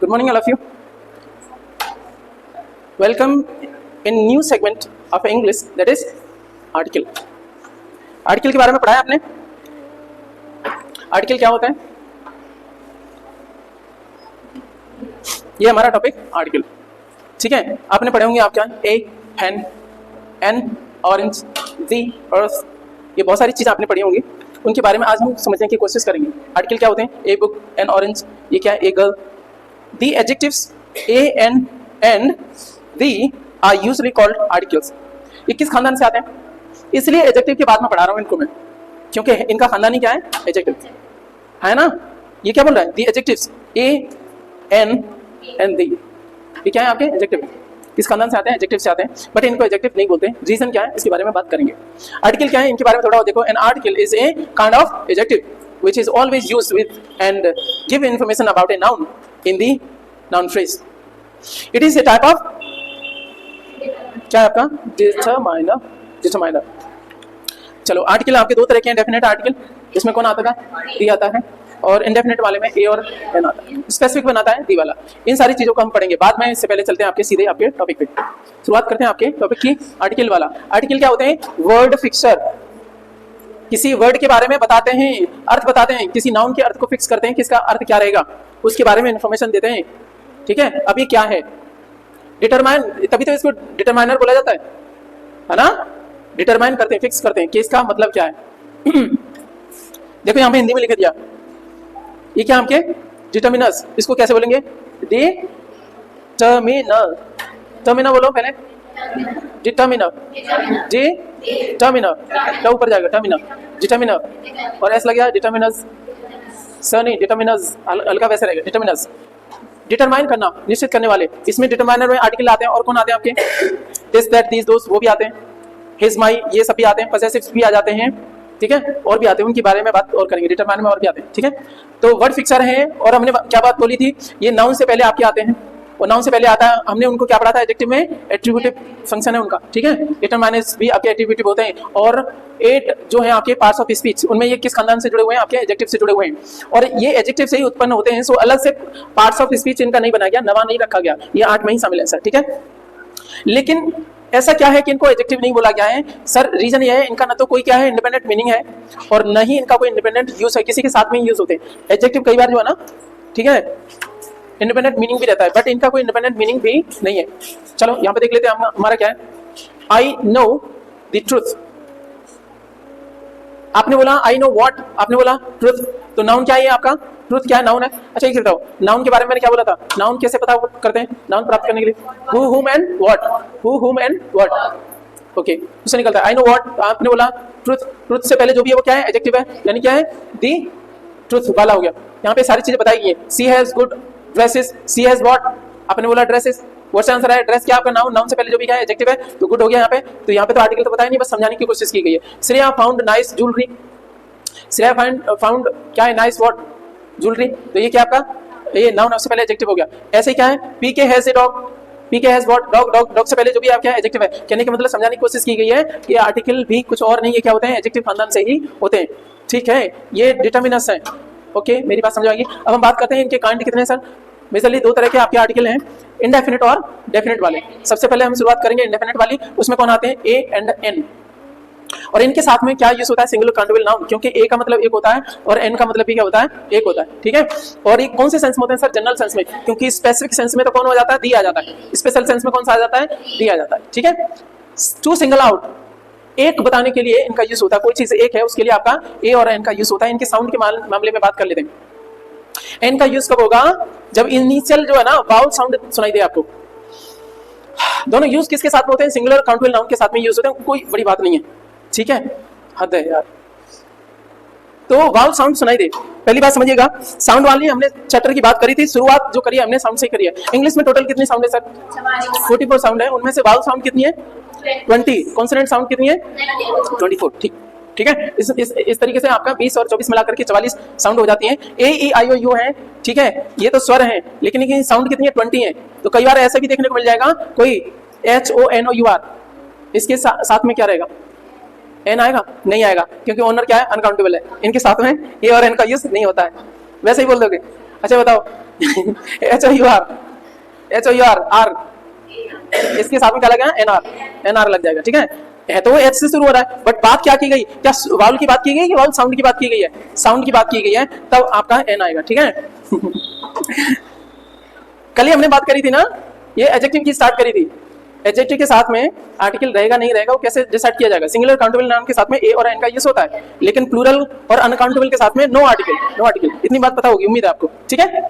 Good morning, all of you. Welcome in new segment of English, that is article. Article के बारे में पढ़ा है आपने? आर्टिकल क्या होता है? ये हमारा टॉपिक आर्टिकल, ठीक है। आपने पढ़े होंगे, आप क्या, ए हैन, एन ऑरेंज, दी अर्थ, ये बहुत सारी चीज़ें आपने पढ़ी होंगी। उनके बारे में आज हम समझने की कोशिश करेंगे। आर्टिकल क्या होते हैं? ए बुक, एन ऑरेंज, ये क्या है? A girl. The adjectives a and the are usually called articles. ये किस खानदान से आते हैं? इसलिए एडजेक्टिव के बाद में पढ़ा रहा हूँ इनको मैं, क्योंकि इनका खानदानी क्या है? एडजेक्टिव है ना। ये क्या बोल रहा है? The adjectives a an and the, ये क्या है आपके? एडजेक्टिव। किस खानदान से आते हैं? एडजेक्टिव से आते हैं, बट इनको एडजेक्टिव नहीं बोलते। रीजन क्या है इसके बारे में बात करेंगे। आर्टिकल क्या है इनके बारे में थोड़ा देखो। An article is a kind of adjective which is always used with and give information about a noun in the noun phrase. It is a type of क्या है आपका? डिटरमाइनर। चलो, आर्टिकल आपके दो तरह के हैं। डेफिनेट आर्टिकल, इसमें कौन आता है? दी आता है, और इनडेफिनेट वाले में ए और एन आता है। स्पेसिफिक बनाता है दी वाला। इन सारी चीजों को हम पढ़ेंगे बाद में। इससे पहले चलते हैं आपके सीधे आपके टॉपिक पे। शुरुआत करते हैं आपके टॉपिक की। आर्टिकल वाला। आर्टिकल क्या होते हैं? Word fixer. किसी वर्ड के बारे में बताते हैं, अर्थ बताते हैं, किसी नाउन के अर्थ को फिक्स करते हैं, किसका अर्थ क्या रहेगा उसके बारे में इंफॉर्मेशन देते हैं, ठीक है। अभी क्या है? डिटरमाइन, तभी तो इसको डिटरमाइनर बोला जाता है ना। डिटरमाइन करते हैं, फिक्स करते हैं कि इसका मतलब क्या है। देखो यहाँ पे हिंदी में लिख दिया, ये क्या आपके? डिटरमिनस। इसको कैसे बोलेंगे? डिटरमिनर। टर्मिनर बोलो पहले। डिटरमिनर, डिटरमिनर, क्या ऊपर जाएगा? टर्मिनर, डिटरमिनर, और एस लग गया डिटरमिनस। सर नहीं, डिटरमिनस हल्का वैसे रहेगा। डिटरमिनस, डिटरमाइन करना, निश्चित करने वाले। इसमें डिटरमाइनर में आर्टिकल आते हैं, और कौन आते हैं आपके? दिस, दैट, दीज, दोस, वो भी आते हैं। हिज, माई, ये सब भी आते हैं। पॉसेसिव्स भी आ जाते हैं, ठीक है, और भी आते हैं। उनके बारे में बात और करेंगे। डिटरमाइनर में और भी आते हैं, ठीक है। तो वर्ड फिक्सर हैं, और हमने क्या बात बोली थी? ये नाउन से पहले आपके आते हैं, और नाउन से पहले आता है। हमने उनको क्या पढ़ा था? एडजेक्टिव में एट्रीब्यूटिव फंक्शन है उनका, ठीक है। डिटरमाइनर्स भी आपके एट्रीब्यूटिव होते हैं, और 8 जो है आपके पार्ट्स ऑफ स्पीच, उनमें ये किस खानदान से जुड़े हुए हैं? आपके एडजेक्टिव से जुड़े हुए हैं, और ये एडजेक्टिव से ही उत्पन्न होते हैं। सो अलग से पार्ट्स ऑफ स्पीच इनका नहीं बनाया गया, नवा नहीं रखा गया। ये 8 में ही शामिल है सर, ठीक है। लेकिन ऐसा क्या है कि इनको एडजेक्टिव नहीं बोला गया है सर? रीजन ये है, इनका ना तो कोई क्या है इंडिपेंडेंट मीनिंग है, और न ही इनका कोई इंडिपेंडेंट यूज है। किसी के साथ में यूज होते हैं एडजेक्टिव कई बार जो है ना, ठीक है, इंडिपेंडेंट मीनिंग भी रहता है, बट इनका कोई इंडिपेंडेंट मीनिंग भी नहीं है। चलो यहाँ पे देख लेते हैं हमारा क्या है। I know the truth. आपने बोला आई नो व्हाट, आपने बोला ट्रूथ, तो नाउन क्या है आपका? ट्रूथ क्या है? नाउन है। अच्छा एक बताओ, नाउन के बारे में मैंने क्या बोला था? नाउन कैसे पता करते हैं? नाउन प्राप्त करने के लिए who, whom and what, who, whom and what, okay, उससे निकलता है आई नो व्हाट। आपने बोला ट्रूथ, ट्रूथ से पहले जो भी है वो क्या है? एडजेक्टिव है, यानी क्या है? दी ट्रूथ वाला हो गया। यहाँ पे सारी चीजें बताई गई है। She has good dresses, she has what, आपने बोला ड्रेसेस, व्हाट्स आंसर है? ड्रेस क्या आपका? नाउन, नाउन से पहले जो भी क्या है? एडजेक्टिव है, तो गुड हो गया यहाँ पे। तो यहाँ पे तो आर्टिकल तो पता ही नहीं, बस समझाने की कोशिश की गई है। Shreya found nice jewellery, Shreya found क्या है? नाइस व्हाट, ज्वेलरी, तो ये क्या आपका? ये नाउन से पहले एडजेक्टिव हो गया। ऐसे ही क्या है? PK has a dog, PK has what, dog, dog, dog से पहले जो भी आप क्या है? एडजेक्टिव है। कहने का मतलब समझाने की कोशिश की गई है कि आर्टिकल भी कुछ और नहीं है, क्या होते हैं? एडजेक्टिव खानदान से ही होते हैं, ठीक है। ये डिटरमिनस है, ओके, मेरी बात समझ आएगी। अब हम बात करते हैं इनके काइंड कितने हैं सर। बेसिकली 2 तरह के आपके आर्टिकल हैं, इंडेफिनिट और डेफिनेट वाले। सबसे पहले हम शुरुआत करेंगे इंडेफिनिट वाली। उसमें कौन आते हैं? ए एंड एन, और इनके साथ में क्या यूज होता है? सिंगुलर काउंटेबल नाउन, क्योंकि ए का मतलब एक होता है और एन का मतलब भी क्या होता है? एक होता है, ठीक है। और ये कौन से सेंस में होते हैं सर? जनरल सेंस में, क्योंकि स्पेसिफिक सेंस में तो कौन हो जाता है? दी आ जाता है। स्पेशल सेंस में कौन सा आ जाता है? दी आ जाता है, ठीक है। टू सिंगल आउट, एक बताने के लिए इनका यूज होता है। कोई चीज एक है उसके लिए आपका ए और एन का यूज होता है। इनके साउंड के मामले में बात कर लेते हैं। एन का यूज कब होगा? जब इनिशियल जो है ना वाउल साउंड सुनाई दे आपको। दोनों यूज किसके साथ में होते हैं? सिंगुलर काउंटेबल नाउन के साथ में यूज होते हैं, कोई बड़ी बात नहीं है, ठीक है। हद है यार। तो वाउल साउंड सुनाई दे, पहली बात समझिएगा। साउंड वाली हमने चैप्टर की बात करी थी, शुरुआत जो करी है हमने साउंड से करी है। इंग्लिश में टोटल कितनी साउंड है सर? 44 साउंड है। उनमें से वाउल साउंड कितनी है? 20। कॉन्सोनेंट साउंड कितनी है? 24, ठीक है। इस तरीके से आपका 20 और 24 मिलाकर के 44 साउंड हो जाती हैं। ए ई आई ओ यू है, ठीक है, ये तो स्वर हैं, लेकिन साउंड कितनी है? 20 है। तो कई बार ऐसा भी देखने को मिल जाएगा कोई H O N O U R, इसके साथ में क्या रहेगा? एन आएगा? नहीं आएगा, क्योंकि ओनर क्या है? अनकाउंटेबल है। इनके साथ में ए और एन का यूज नहीं होता है, वैसे ही बोल दोगे। अच्छा बताओ, HOUR आर, इसके साथ में क्या लगेगा? NR लग जाएगा। ठीक है तो वो H से शुरू हो रहा है, बट बात क्या की गई? क्या वाउल की बात की गई कि वाउल साउंड की बात की गई है? साउंड की बात की गई है, तब आपका N आएगा। ठीक है कल ही हमने बात करी थी ना, ये एडजेक्टिव की स्टार्ट करी थी। एडजेक्टिव के साथ में आर्टिकल रहेगा नहीं रहेगा, वो कैसे डिसाइड किया जाएगा? सिंगुलर काउंटेबल नाउन के साथ में ए और एन का यूज होता है, लेकिन प्लूरल और अनकाउंटेबल के साथ में नो आर्टिकल। इतनी बात पता होगी, उम्मीद है आपको। ठीक है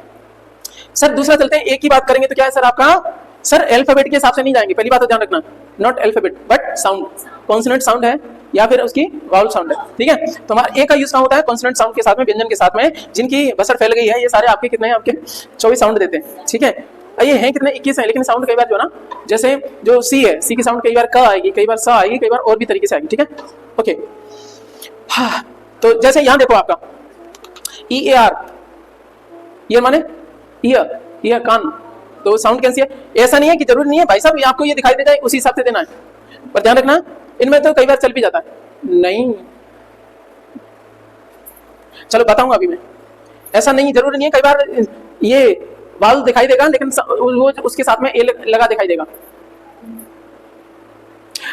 सर, दूसरा चलते हैं, एक की बात करेंगे तो क्या है सर आपका? सर अल्फाबेट के हिसाब से नहीं जाएंगे, पहली बात तो ध्यान रखना, not alphabet but sound. Consonant sound है या फिर उसकी वाउल साउंड है। ठीक है तो हमारा ए का यूज कहाँ होता है? कॉन्सोनेंट साउंड के साथ में, व्यंजन के साथ में, जिनकी बसर फैल गई है। ये सारे आपके कितने हैं? आपके 24 साउंड देते हैं। ठीक है ये हैं कितने? 21 हैं, लेकिन साउंड कई बार जो ना, जैसे जो सी है, सी की साउंड कई बार क आएगी, कई बार स आएगी, कई बार और भी तरीके से आएगी। ठीक है ओके हाँ, तो जैसे यहाँ देखो आपका EAR, ईयर माने ईयर कान, तो साउंड कैसी है? ऐसा नहीं है कि जरूरी नहीं है भाई साहब आपको ये दिखाई दे जाए उसी हिसाब से देना है, पर ध्यान रखना इनमें तो कई बार चल भी जाता है। नहीं चलो बताऊंगा अभी मैं, ऐसा नहीं जरूरी नहीं है, कई बार ये वाल दिखाई देगा लेकिन वो उसके साथ में ए लगा दिखाई देगा।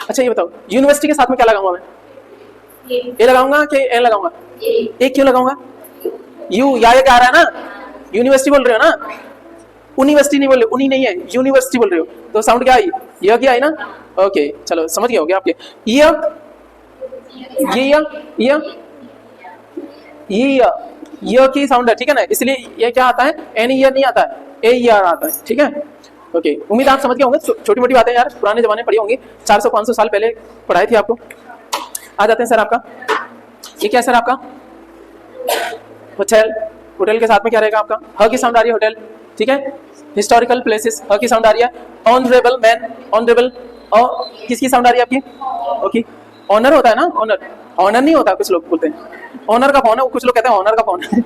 अच्छा ये बताओ, यूनिवर्सिटी के साथ में क्या लगाऊंगा मैं? ए लगाऊंगा कि एन लगाऊंगा? ए क्यों लगाऊंगा? यू या क्या आ रहा है ना, यूनिवर्सिटी बोल रहे हो ना, यूनिवर्सिटी नहीं बोल रहे, उनी नहीं है, यूनिवर्सिटी बोल रहे हो, तो साउंड क्या आई? यह क्या आई ना। ओके चलो समझ गए होगे आपके। ये की साउंड है। ठीक है ना, इसलिए ये क्या आता है? एन ईयर नहीं आता है, ए ईयर आता है। ठीक है ओके उम्मीद आप समझ गए होंगे। छोटी मोटी बातें यार पुराने जमाने पढ़ी होंगी, 400-500 साल पहले पढ़ाई थी आपको। आ जाते हैं सर आपका, ये क्या है सर आपका? होटल के साथ में क्या रहेगा आपका? ह की साउंड आ रही है होटल। ठीक है हिस्टोरिकल प्लेसेस, ह की साउंड आ रही है। ऑनरेबल मैन, ऑनरेबल, और किसकी साउंड आ रही है आपकी? ओके ऑनर होता है ना, ऑनर नहीं होता, कुछ लोग बोलते हैं ऑनर का फोन है, कुछ लोग कहते हैं ऑनर का फोन है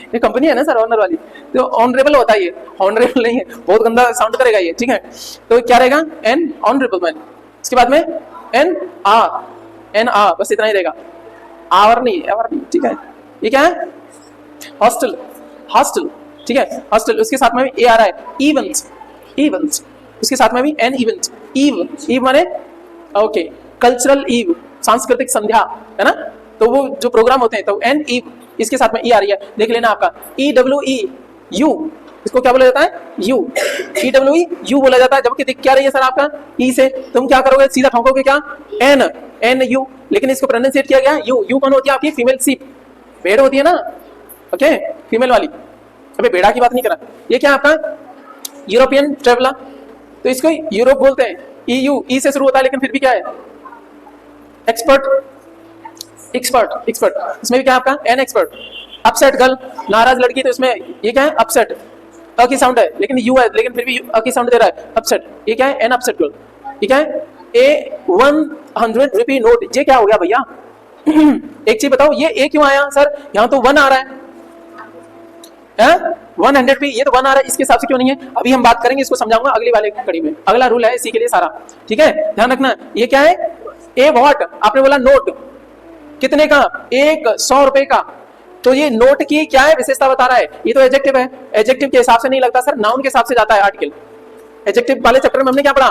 ये कंपनी है ना सर ऑनर वाली, तो ऑनरेबल होता है, ये ऑनरेबल नहीं है, बहुत गंदा साउंड करेगा ये। ठीक है तो क्या रहेगा? एन ऑनरेबल मैन, इसके बाद में एन आर, बस इतना ही रहेगा, आवर नहीं। ठीक है ये क्या है? हॉस्टल। ठीक है हॉस्टल, उसके साथ में भी ए आ रहा है। इवेंट्स, उसके साथ में भी एन इवेंट, ईव माने ओके कल्चरल ईव, सांस्कृतिक संध्या है ना, तो वो जो प्रोग्राम होते हैं, तो एन ईव, इसके साथ में ई आ रही है, देख लेना आपका EWEU, इसको क्या बोला जाता है? यू, EWEU बोला जाता है, जबकि दिख क्या रही है सर आपका? ई से, तुम क्या करोगे? सीधा ठोकोगे क्या? एन यू, लेकिन इसको प्रोनाउंसिएट किया गया यू कौन होती है आपकी? फीमेल सीप, भेड़ होती है ना, ओके फीमेल वाली। अबे बेड़ा की बात नहीं करा। ये क्या आपका? यूरोपियन ट्रेवलर, तो इसको यूरोप बोलते हैं। EU, ई से शुरू होता है, लेकिन फिर भी क्या है? एक्सपर्ट, इसमें भी क्या आपका? An expert. अपसेट गर्ल, नाराज लड़की, तो इसमें ये क्या है? अपसेट, अ की साउंड है लेकिन यू है, लेकिन फिर भी अ की साउंड दे रहा है, अपसेट। ये क्या है? An upset girl. ये क्या है? A100 रुपी नोट, ये क्या हो गया भैया? एक चीज बताओ, ये ए क्यों आया सर? यहाँ तो 1 आ रहा है, 100 पे, ये तो 1 आ रहा है, इसके हिसाब से क्यों नहीं है? अभी हम बात करेंगे, इसको समझाऊंगा अगली वाले कड़ी में, अगला रूल है इसी के लिए सारा। ठीक है ध्यान रखना। ये क्या है? ए व्हाट, आपने बोला नोट, कितने का? 100 रुपए का, तो ये नोट की क्या है? विशेषता बता रहा है। ये तो एडजेक्टिव है, एडजेक्टिव के हिसाब से नहीं लगता सर, नाउन के हिसाब से जाता है आर्टिकल। एडजेक्टिव वाले चैप्टर में हमने क्या पढ़ा?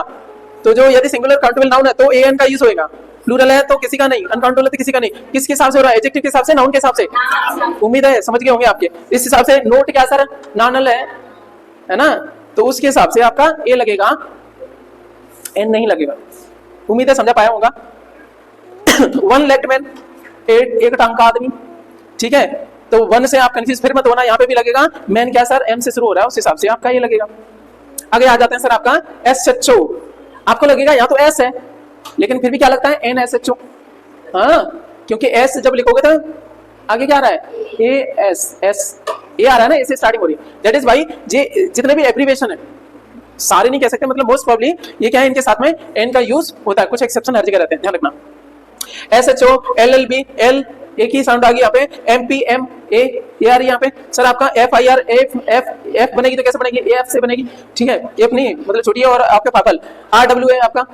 तो जो यदि सिंगुलर काउंटेबल नाउन है तो एन का यूज होगा, प्लूरल है तो किसी का नहीं, अनकाउंटेबल है तो किसी का नहीं। किसके हिसाब से हो रहा है? एडजेक्टिव के हिसाब से, नाउन के हिसाब से। उम्मीद है समझ गए होंगे आपके। इस हिसाब से नोट क्या सर? नाउनल है ना, तो उसके हिसाब से आपका ए लगेगा, एन नहीं लगेगा। उम्मीद है समझा पाया होगा। 1 लेग्ड मैन, एक टांग का आदमी। ठीक है तो 1 से आप कंफ्यूज फिर मत होना, यहाँ पे भी लगेगा मैन क्या सर? एम से शुरू हो रहा है, उस हिसाब से आपका ये लगेगा। आगे आ जाते हैं सर आपका SHO, आपको लगेगा यहाँ तो एस है, लेकिन फिर भी क्या लगता है? NSHO। हाँ क्योंकि एस जब लिखोगे तो आगे क्या आ रहा है? एस ये आ रहा है ना, इससे स्टार्टिंग हो रही है। दैट इज भाई जितने भी एब्रिविएशन है, सारे नहीं कह सकते, मतलब मोस्ट प्रोबब्ली ये क्या है, इनके साथ में एन का यूज होता है, कुछ एक्सेप्शन हर जगह रहते हैं, ध्यान रखना। SHO, LLB, एल एक ही साउंड आ गई यहाँ पे, MPM, ए आ रही है यहाँ पे सर आपका। FIR, एफ बनेगी तो कैसे बनेगी? AF से बनेगी। ठीक है एफ नहीं मतलब छोटी है, और आपके पापल RWA आपका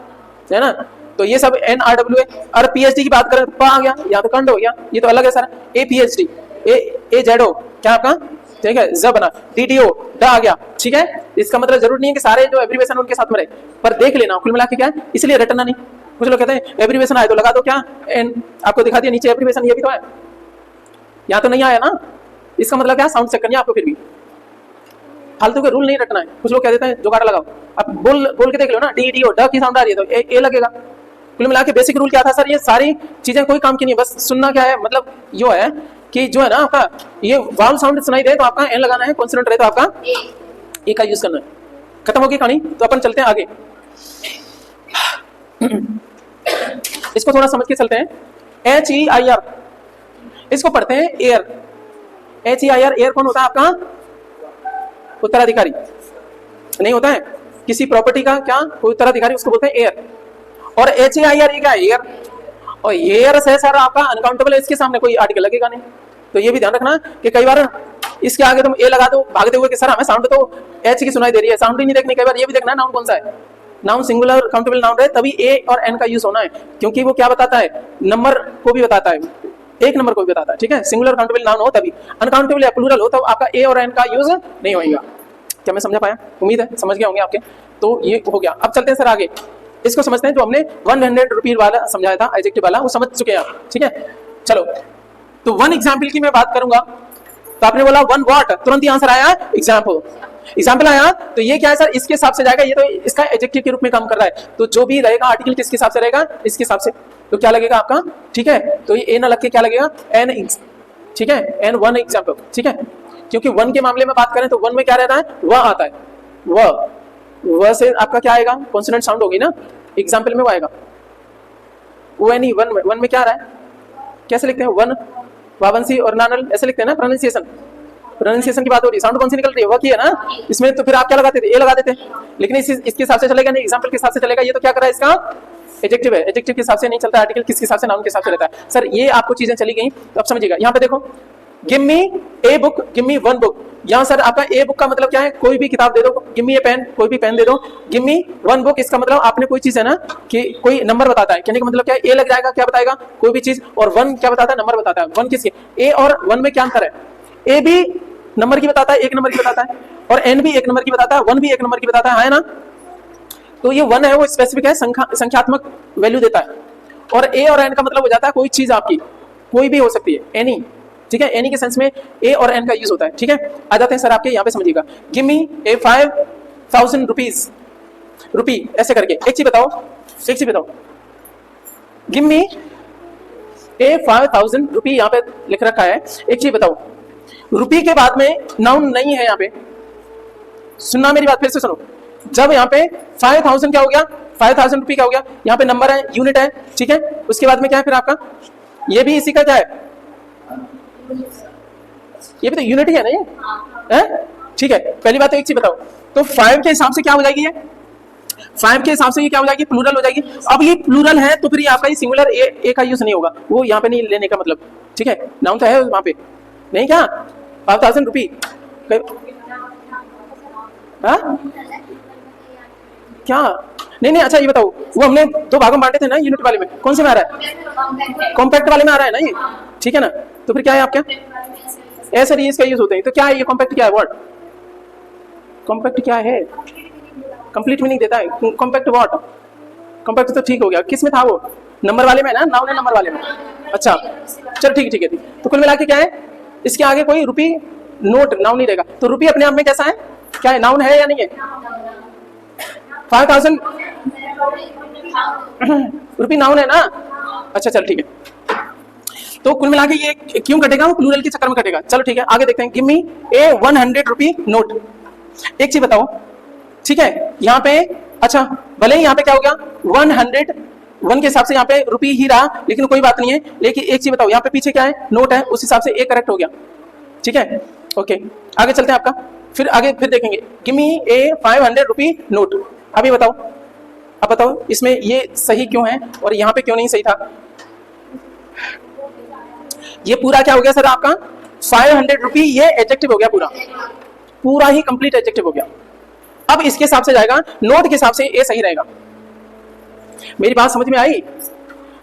है ना, तो ये सब NRWA। और PhD की बात करें तो आ गया, या तो कंड हो गया, ये तो अलग है सर। APhD, AZO क्या आपका? ठीक है, ज बना, DDO ड आ गया, ठीक है। इसका मतलब जरूरी नहीं है कि सारे जो एब्रीवेशन उनके साथ में रहे, पर देख लेना कुल मिला के क्या है, इसलिए रटना नहीं। कुछ लोग कहते हैं एब्रीवेशन आए तो लगा दो क्या एन, आपको दिखा दिया नीचे एब्रीवेशन, ये भी तो है, यहाँ तो नहीं आया ना, इसका मतलब क्या, साउंड चेक करनी है आपको। फिर भी फालतू के रूल नहीं रटना है। कुछ लोग कह देते हैं जुगाड़ लगाओ, अब बोल के देख लो ना, DDO ड की साउंड आ रही है तो ए लगेगा। कुल मिला के बेसिक रूल क्या था सर, ये सारी चीजें कोई काम की नहीं है, बस सुनना क्या है, मतलब यो है कि जो है ना आपका ये वावल साउंड सुनाई दे तो आपका एन लगाना है, कॉन्सोनेंट रहे तो आपका ए का यूज करना है। खत्म होगी कहानी, तो अपन चलते हैं आगे। इसको थोड़ा समझ के चलते हैं। HEIR, इसको पढ़ते हैं एयर। HEIR, एयर कौन होता है आपका, उत्तराधिकारी नहीं होता है किसी प्रॉपर्टी का, क्या कोई उत्तराधिकारी, उसको बोलते हैं एयर। और HEIR ये क्या है, एयर, और एयर से सर आपका अनकाउंटेबल है, इसके सामने कोई आर्टिकल लगेगा नहीं। तो ये भी ध्यान रखना कि कई बार इसके आगे तुम ए लगा दो भागते हुए कि सर हमें साउंड तो एच की सुनाई दे रही है, साउंड ही नहीं देखनी। कई बार ये भी देखना है नाउन कौन सा है, नाउन सिंगुलर काउंटेबल नाउन है तभी ए और एन का यूज होना है, क्योंकि वो क्या बताता है, नंबर को भी बताता है, एक नंबर को भी बताता है, ठीक है। सिंगुलर काउंटेबल नाउन हो तभी, अनकाउंटेबल या प्लूरल हो तो आपका ए और एन का यूज नहीं होगा। क्या मैं समझा पाया, उम्मीद है समझ गए होंगे आपके। तो ये हो गया, अब चलते हैं सर आगे, इसको समझते हैं। जो हमने 100 रुपीज वाला समझाया था एडजेक्टिव वाला, वो समझ चुके हैं आप, ठीक है। चलो, तो वन एग्जाम्पल की मैं बात करूंगा। तो आपने बोला वन व्हाट, तुरंत ही आंसर आया एग्जाम्पल, एग्जाम्पल आया, तो ये क्या है सर, इसके हिसाब से जाएगा, ये तो इसका एडजेक्टिव के रूप में काम कर रहा है, तो जो भी रहेगा आर्टिकल किसके हिसाब से रहेगा, इसके हिसाब से। तो क्या लगेगा आपका, ठीक है, तो ये ए ना लग के क्या लगेगा, एन, ठीक है, एन वन एग्जाम्पल, ठीक है। क्योंकि वन के मामले में बात करें तो वन में क्या रहता है, वह आता है, वह से आपका क्या आएगा, कॉन्सोनेंट साउंड होगी ना, एग्जाम्पल में वो आएगा। ONE वन में क्या आ रहा है, कैसे लिखते हैं, वन, वावंसी और नानल ऐसे लिखते हैं ना, प्रोनाउंसिएशन की बात हो रही है, साउंड कौन सी निकल रही है, वह की है ना, इसमें तो फिर आप क्या लगाते थे, ए लगा देते, लेकिन इसके हिसाब से चलेगा नहीं, एग्जाम्पल के हिसाब से चलेगा। ये तो क्या कर रहा है, इसका एडजेक्टिव है, एडजेक्टिव के हिसाब से नहीं चलता, आर्टिकल किसके हिसाब से, नाउन के हिसाब से रहता है। सर ये आपको चीजें चली गई, तो अब समझिएगा। यहाँ पे देखो, give me a book, give me one book, यहाँ सर आपका ए बुक का मतलब क्या है, कोई भी किताब दे दो, गिव मी ए पेन, कोई भी पेन दे दो, गिव मी वन बुक, इसका मतलब आपने कोई चीज है ना कि कोई नंबर बताता है, कहने का मतलब क्या है, ए लग जाएगा, क्या बताएगा, कोई भी चीज, और वन क्या बताता है, नंबर बताता है। वन किसके, ए और वन में क्या अंतर है, ए भी नंबर की बताता है, एक नंबर की बताता है, और एन भी एक नंबर की बताता है, वन भी एक नंबर की बताता है ना। तो ये वन है वो स्पेसिफिक है, संख्यात्मक वैल्यू देता है, और ए और एन का मतलब हो जाता है कोई चीज आपकी, कोई भी हो सकती है, एनी, ठीक है, एनी के सेंस में ए और एन का यूज होता है, ठीक है। आ जाते हैं सर आपके यहाँ पे, समझिएगा, गिव मी ए 5000 रुपीज, रुपी ऐसे करके, एक चीज बताओ, गिव मी ए 5000 रुपी, यहाँ पे लिख रखा है, एक चीज बताओ, रुपी के बाद में नाउन नहीं है यहाँ पे, सुनना मेरी बात, फिर से सुनो, जब यहाँ पे 5000 क्या हो गया, 5000 रुपी क्या हो गया, यहाँ पे नंबर है, यूनिट है, ठीक है, उसके बाद में क्या है फिर आपका, ये भी इसी का क्या है, ये भी तो यूनिट ही है ना ये, है, ठीक है। पहली बात तो एक चीज बताओ, तो 5 के हिसाब से क्या हो जाएगी, ये 5 के हिसाब से ये क्या हो जाएगी, प्लूरल हो जाएगी। अब ये प्लूरल है तो फिर ये आपका ये सिंगुलर ए का यूज नहीं होगा, वो यहाँ पे नहीं लेने का मतलब, ठीक है, नाउन तो है वहां पे नहीं, क्या 5000 रुपी, क्या नहीं, अच्छा ये बताओ, वो हमने 2 भागों में बांटे थे ना यूनिट वाले में, कौन से में आ रहा है, कॉम्पैक्ट वाले में आ रहा है ना ये, ठीक है ना। तो फिर क्या है आपका, ऐसे ही इसका यूज होते हैं, तो क्या है ये कॉम्पैक्ट, क्या है वर्ड, कॉम्पैक्ट क्या है, कंप्लीट मीनिंग देता है, कॉम्पैक्ट व्हाट, कॉम्पैक्ट तो ठीक हो गया, किस में था वो, नंबर वाले में ना, नाउन है नंबर वाले में, अच्छा चल ठीक है। तो कुल मिला के क्या है, इसके आगे कोई रुपी नोट, नाउन नहीं रहेगा, तो रुपी अपने आप में कैसा है, क्या है, नाउन है या नहीं है, 5000 रुपी नाउन है ना, अच्छा चल ठीक है। तो कुल मिला के ये क्यों कटेगा, वो प्लूरल के चक्कर में कटेगा। चलो ठीक है, आगे देखते हैं, गिव मी ए 100 रुपी नोट। एक चीज बताओ, ठीक है, यहाँ पे अच्छा भले ही यहाँ पे क्या हो गया 100, वन के हिसाब से यहाँ पे रुपी ही रहा, लेकिन कोई बात नहीं है। लेकिन एक चीज बताओ, यहाँ पे पीछे क्या है, नोट है, उस हिसाब से ए करेक्ट हो गया, ठीक है। ओके, आगे चलते हैं आपका, फिर आगे फिर देखेंगे, गिव मी ए 500 रुपी नोट। अभी बताओ, अब बताओ इसमें ये सही क्यों है और यहाँ पे क्यों नहीं सही था। ये पूरा क्या हो गया सर आपका 500 रुपी, ये एडजेक्टिव हो गया, पूरा ही कंप्लीट एडजेक्टिव हो गया। अब इसके हिसाब से जाएगा, नोट के हिसाब से ए सही रहेगा। मेरी बात समझ में आई।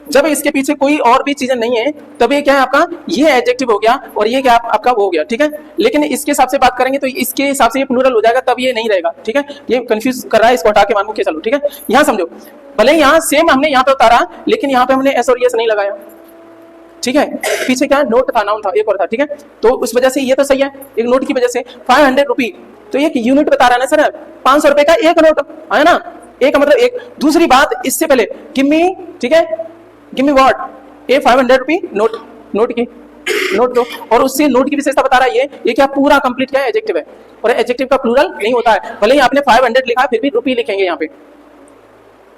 जब इसके पीछे कोई और भी चीजें नहीं है तब ये क्या है आपका, ये एडजेक्टिव हो गया और ये क्या आपका वो हो गया, ठीक है। लेकिन इसके हिसाब से बात करेंगे तो इसके हिसाब से ये प्लूरल हो जाएगा, तब ये नहीं रहेगा, ठीक है। ये कंफ्यूज कर रहा है, इसको हटा के मान के चलो, ठीक है। यहाँ समझो, भले यहाँ सेम हमने यहाँ पे उतारा लेकिन यहाँ पे हमने एस और एस नहीं लगाया, ठीक है। पीछे क्या नोट था, नाउन था, एक और था, ठीक है। तो उस वजह से ये तो सही है, एक नोट की वजह से 500 रुपी, तो एक यूनिट बता रहा है ना सर, 500 रुपए का एक नोट है ना, एक मतलब एक। दूसरी बात इससे पहले गिव मी, ठीक है, give me what, A 500 rupee note, note की नोट दो, और उससे नोट की विशेषता बता रहा है ये क्या पूरा कंप्लीट क्या है, एडजेक्टिव है, और एडजेक्टिव का प्लूरल नहीं होता है। भले ही आपने 500 लिखा फिर भी रुपी लिखेंगे यहाँ पे,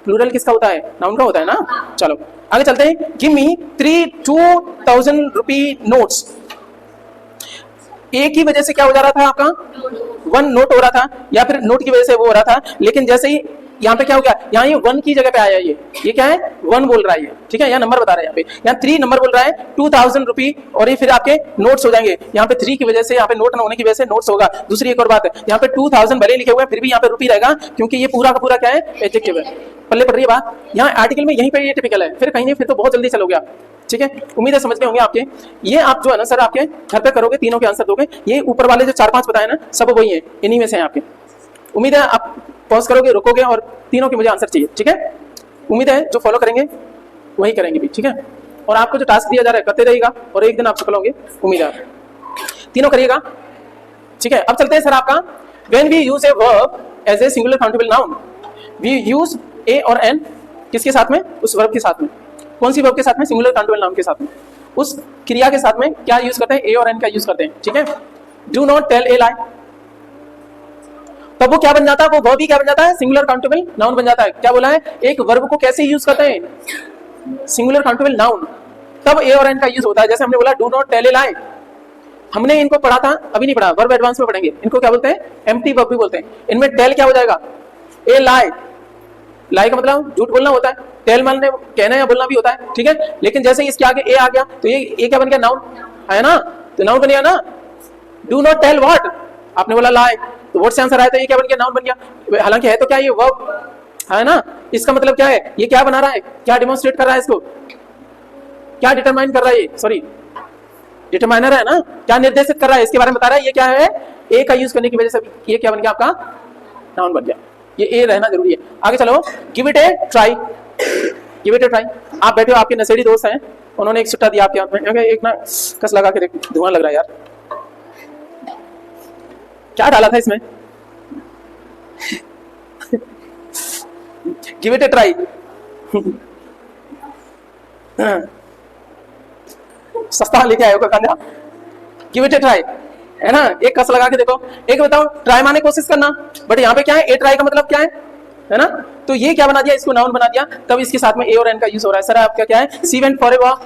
प्लूरल किसका होता है, नाउन का होता है ना। चलो आगे चलते हैं, गिव मी 2000 रुपी नोट्स, एक ही वजह से क्या हो जा रहा था आपका, वन नोट हो रहा था, या फिर नोट की वजह से वो हो रहा था, लेकिन जैसे ही यहाँ पे क्या हो गया, यहाँ ये वन की जगह पे आया, ये क्या है, वन बोल रहा है ये, ठीक है। यहाँ नंबर बता रहा है, यहाँ पे यहाँ 3 नंबर बोल रहा है, 2000 रुपी, और ये फिर आपके नोट्स हो जाएंगे। यहाँ पे 3 की वजह से, यहाँ पे नोट न होने की वजह से नोट्स होगा। दूसरी एक और बात है, यहाँ पे 2000 भले लिखे हुए हैं फिर भी यहाँ पे रुपी रहेगा, क्योंकि ये पूरा का पूरा क्या है, एडजेक्टिव है। पल्ले पड़ रही है बात, यहाँ आर्टिकल में यहीं पे ये टिपिकल है, फिर कहीं नहीं, फिर तो बहुत जल्दी चलोगे आप, ठीक है। उम्मीद है समझ में होंगे आपके। ये आप जो है ना सर आपके घर पे करोगे, तीनों के आंसर दोगे, ये ऊपर वाले जो 4-5 बताए ना सब वही है, इन्हीं में से हैं आपके। उम्मीद है आप पॉज करोगे, रुकोगे, और तीनों के मुझे आंसर चाहिए, ठीक है। उम्मीद है जो फॉलो करेंगे वही करेंगे भी, ठीक है। और आपको जो टास्क दिया जा रहा है करते रहिएगा, और एक दिन आप सफल होंगे, उम्मीद है तीनों करिएगा, ठीक है। अब चलते हैं सर आपका, when we use a verb as a singular countable noun, we use a और एन किसके साथ में, उस वर्ब के साथ में। कौन सी वर्ब के साथ में, सिंगुलर काउंटेबल नाउन के साथ में, उस क्रिया के साथ में क्या यूज करते हैं, ए और एन का यूज करते हैं, ठीक है। डू नॉट टेल ए लाई, तब वो क्या बन जाता है, वो वर्ब ही क्या बन जाता है, सिंगुलर काउंटेबल नाउन बन जाता है। क्या बोला है, एक वर्ब को कैसे यूज करते हैं, सिंगुलर काउंटेबल नाउन, तब ए और एन का यूज होता है। जैसे हमने बोला डू नॉट टेल ए लाई, हमने इनको पढ़ा था, अभी नहीं पढ़ा, वर्ब एडवांस में पढ़ेंगे। इनको क्या बोलते हैं, एम्प्टी वर्ब भी बोलते हैं। इनमें टेल क्या हो जाएगा, ए लाई, लाई का मतलब झूठ बोलना होता है, टेल मानने कहना या बोलना भी होता है, ठीक है। लेकिन जैसे इसके आगे ए आ गया तो ये क्या बन गया, नाउन है ना, तो नाउन बन गया ना। डू नॉट टेल व्हाट, आपने बोला लाई, तो व्हाट से आंसर आया, तो ये क्या बन गया, नाउन बन गया। हालांकि है तो क्या ये वर्ब है ना, इसका मतलब क्या है, ये क्या बना रहा है, क्या डिमोन्स्ट्रेट कर रहा है, इसको क्या डिटरमाइन कर रहा है, सॉरी डिटरमाइनर है ना, क्या निर्देशित कर रहा है, इसके बारे में बता रहा है। ये क्या है, ए का यूज करने की वजह से ये क्या बन गया आपका, नाउन बन गया। ये ए रहना जरूरी है। आगे चलो, give it A try, give it A try. आप बैठे हो, आपके नशेड़ी दोस्त हैं, उन्होंने एक सुट्टा दिया आपके हाथ में, एक ना कस लगा के देख, धुआं लग रहा है यार, क्या डाला था इसमें, गिव इट ए ट्राई, सस्ता लेके आए हो कांधा, गिव इट ए ट्राई, है ना, एक कस लगा के देखो। एक बताओ, ट्राई माने कोशिश करना, बट यहाँ पे क्या है, ए ट्राई का मतलब क्या है ना, तो ये क्या बना दिया, इसको नाउन बना दिया, तब इसके साथ में ए और एन का यूज हो रहा है। सर आपका क्या है, she went for a walk,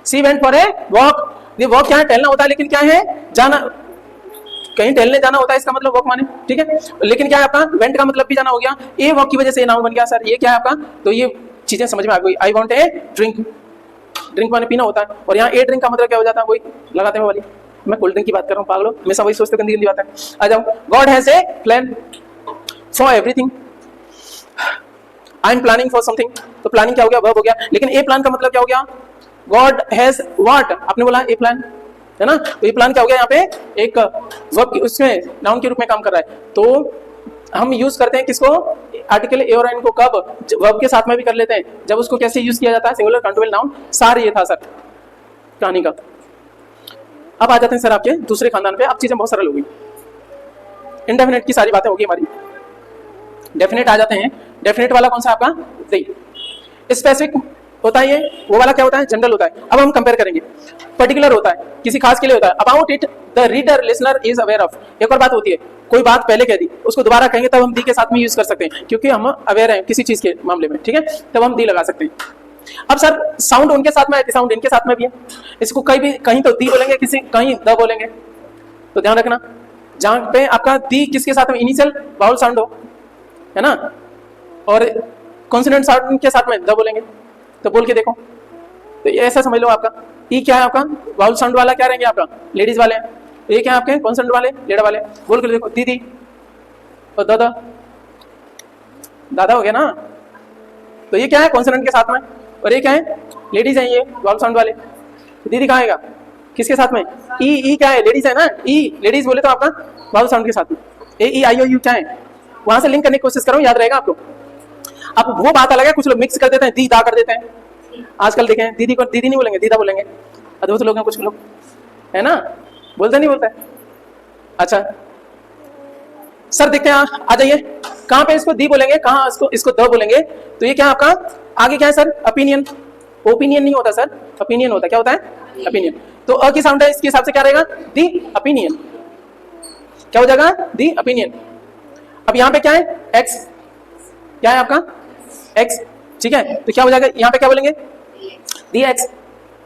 she went for a walk, ये वॉक क्या है, टहलना होता है, लेकिन क्या है, जाना, कहीं टहलने जाना होता है, इसका मतलब वॉक माने, ठीक है। लेकिन क्या है आपका, वेंट का मतलब भी जाना हो गया, ए वॉक की वजह से नाउन बन गया। सर ये क्या है आपका, तो ये चीजें समझ में आ गई। I want a drink, drink माने पीना होता है, और यहाँ ए ड्रिंक का मतलब क्या हो जाता है, वही लगाते हैं वाली, मैं कोल्ड ड्रिंक की बात कर रहा हूँ, पागलो हमेशा वही सोचते, गंदी गंदी बात है। आ जाओ, God has a plan for everything, I am planning for something, तो प्लानिंग क्या हो गया, वर्ब हो गया। लेकिन ए प्लान का मतलब क्या हो गया, गॉड हैज व्हाट, आपने बोला ए प्लान, है ना, तो ये प्लान क्या हो गया, यहाँ पे एक वर्ब उसमें नाउन के रूप में काम कर रहा है। तो हम यूज करते हैं किसको, आर्टिकल ए और एन को कब, वर्ब के साथ में भी कर लेते हैं, जब उसको कैसे यूज किया जाता है, सिंगुलर काउंटेबल नाउन। सार ये था सर कहानी का। अब आ जाते हैं सर आपके दूसरे खानदान पे, अब चीजें बहुत सरल हो गई। इंडेफिनिट की सारी बातें होगी हमारी, डेफिनेट आ जाते हैं। डेफिनेट वाला कौन सा आपका, स्पेसिफिक होता है, ये वो वाला क्या होता है, जनरल होता है। अब हम कंपेयर करेंगे, पर्टिकुलर होता है, किसी खास के लिए होता है। About it the reader listener is aware of, एक और बात होती है, कोई बात पहले कह दी, उसको दोबारा कहेंगे तब हम दी के साथ में यूज कर सकते हैं, क्योंकि हम अवेयर हैं किसी चीज के मामले में, ठीक है, तब हम दी लगा सकते हैं। अब सर साउंड उनके साथ में है, साउंड इनके साथ में भी है, इसको कहीं तो दी बोलेंगे, किसी कहीं द बोलेंगे, तो ध्यान रखना, जहां पे आपका दी किसके साथ में, इनिशियल वाउल साउंड हो, है ना, और कॉन्सोनेंट साउंड के साथ में द बोलेंगे, तो बोल के देखो, तो ये ऐसा समझ लो आपका ई क्या है, आपका वाउल साउंड वाला क्या रहेंगे, आपका लेडीज वाले हैं, ये क्या है आपके कॉन्सोनेंट वाले, लेडा वाले, बोल के देखो, दीदी और दादा, दादा हो गया ना, तो ये क्या है कॉन्सोनेंट के साथ में, और ये क्या है, लेडीज हैं ये वाउल साउंड वाले। दीदी कहाँ आएगा, किसके साथ में? ई क्या है, लेडीज है ना, ई लेडीज बोले तो आपका वाउल साउंड के साथ में। ए ई आई ओ यू क्या है, वहां से लिंक करने की कोशिश करो, याद रहेगा आपको। अब वो बात अलग है, कुछ लोग मिक्स कर देते हैं, दी दा कर देते हैं। आजकल देखें दीदी को दीदी नहीं बोलेंगे, दीदा बोलेंगे। अद्भुत लोग हैं कुछ लोग, है ना, बोलते नहीं बोलते। अच्छा सर देखते हैं, आ जाइए। कहाँ पे इसको दी बोलेंगे, कहाँ इसको द बोलेंगे? तो ये क्या आपका आगे क्या है सर? ओपिनियन। ओपिनियन नहीं होता सर, ओपिनियन होता है। क्या होता है? ओपिनियन। तो अ की साउंड है, इसके हिसाब से क्या रहेगा? दी ओपिनियन। क्या हो जाएगा? दी ओपिनियन। अब यहाँ पे क्या है? एक्स। क्या है आपका? एक्स। ठीक है, तो क्या हो जाएगा यहाँ पे? क्या बोलेंगे? दी x.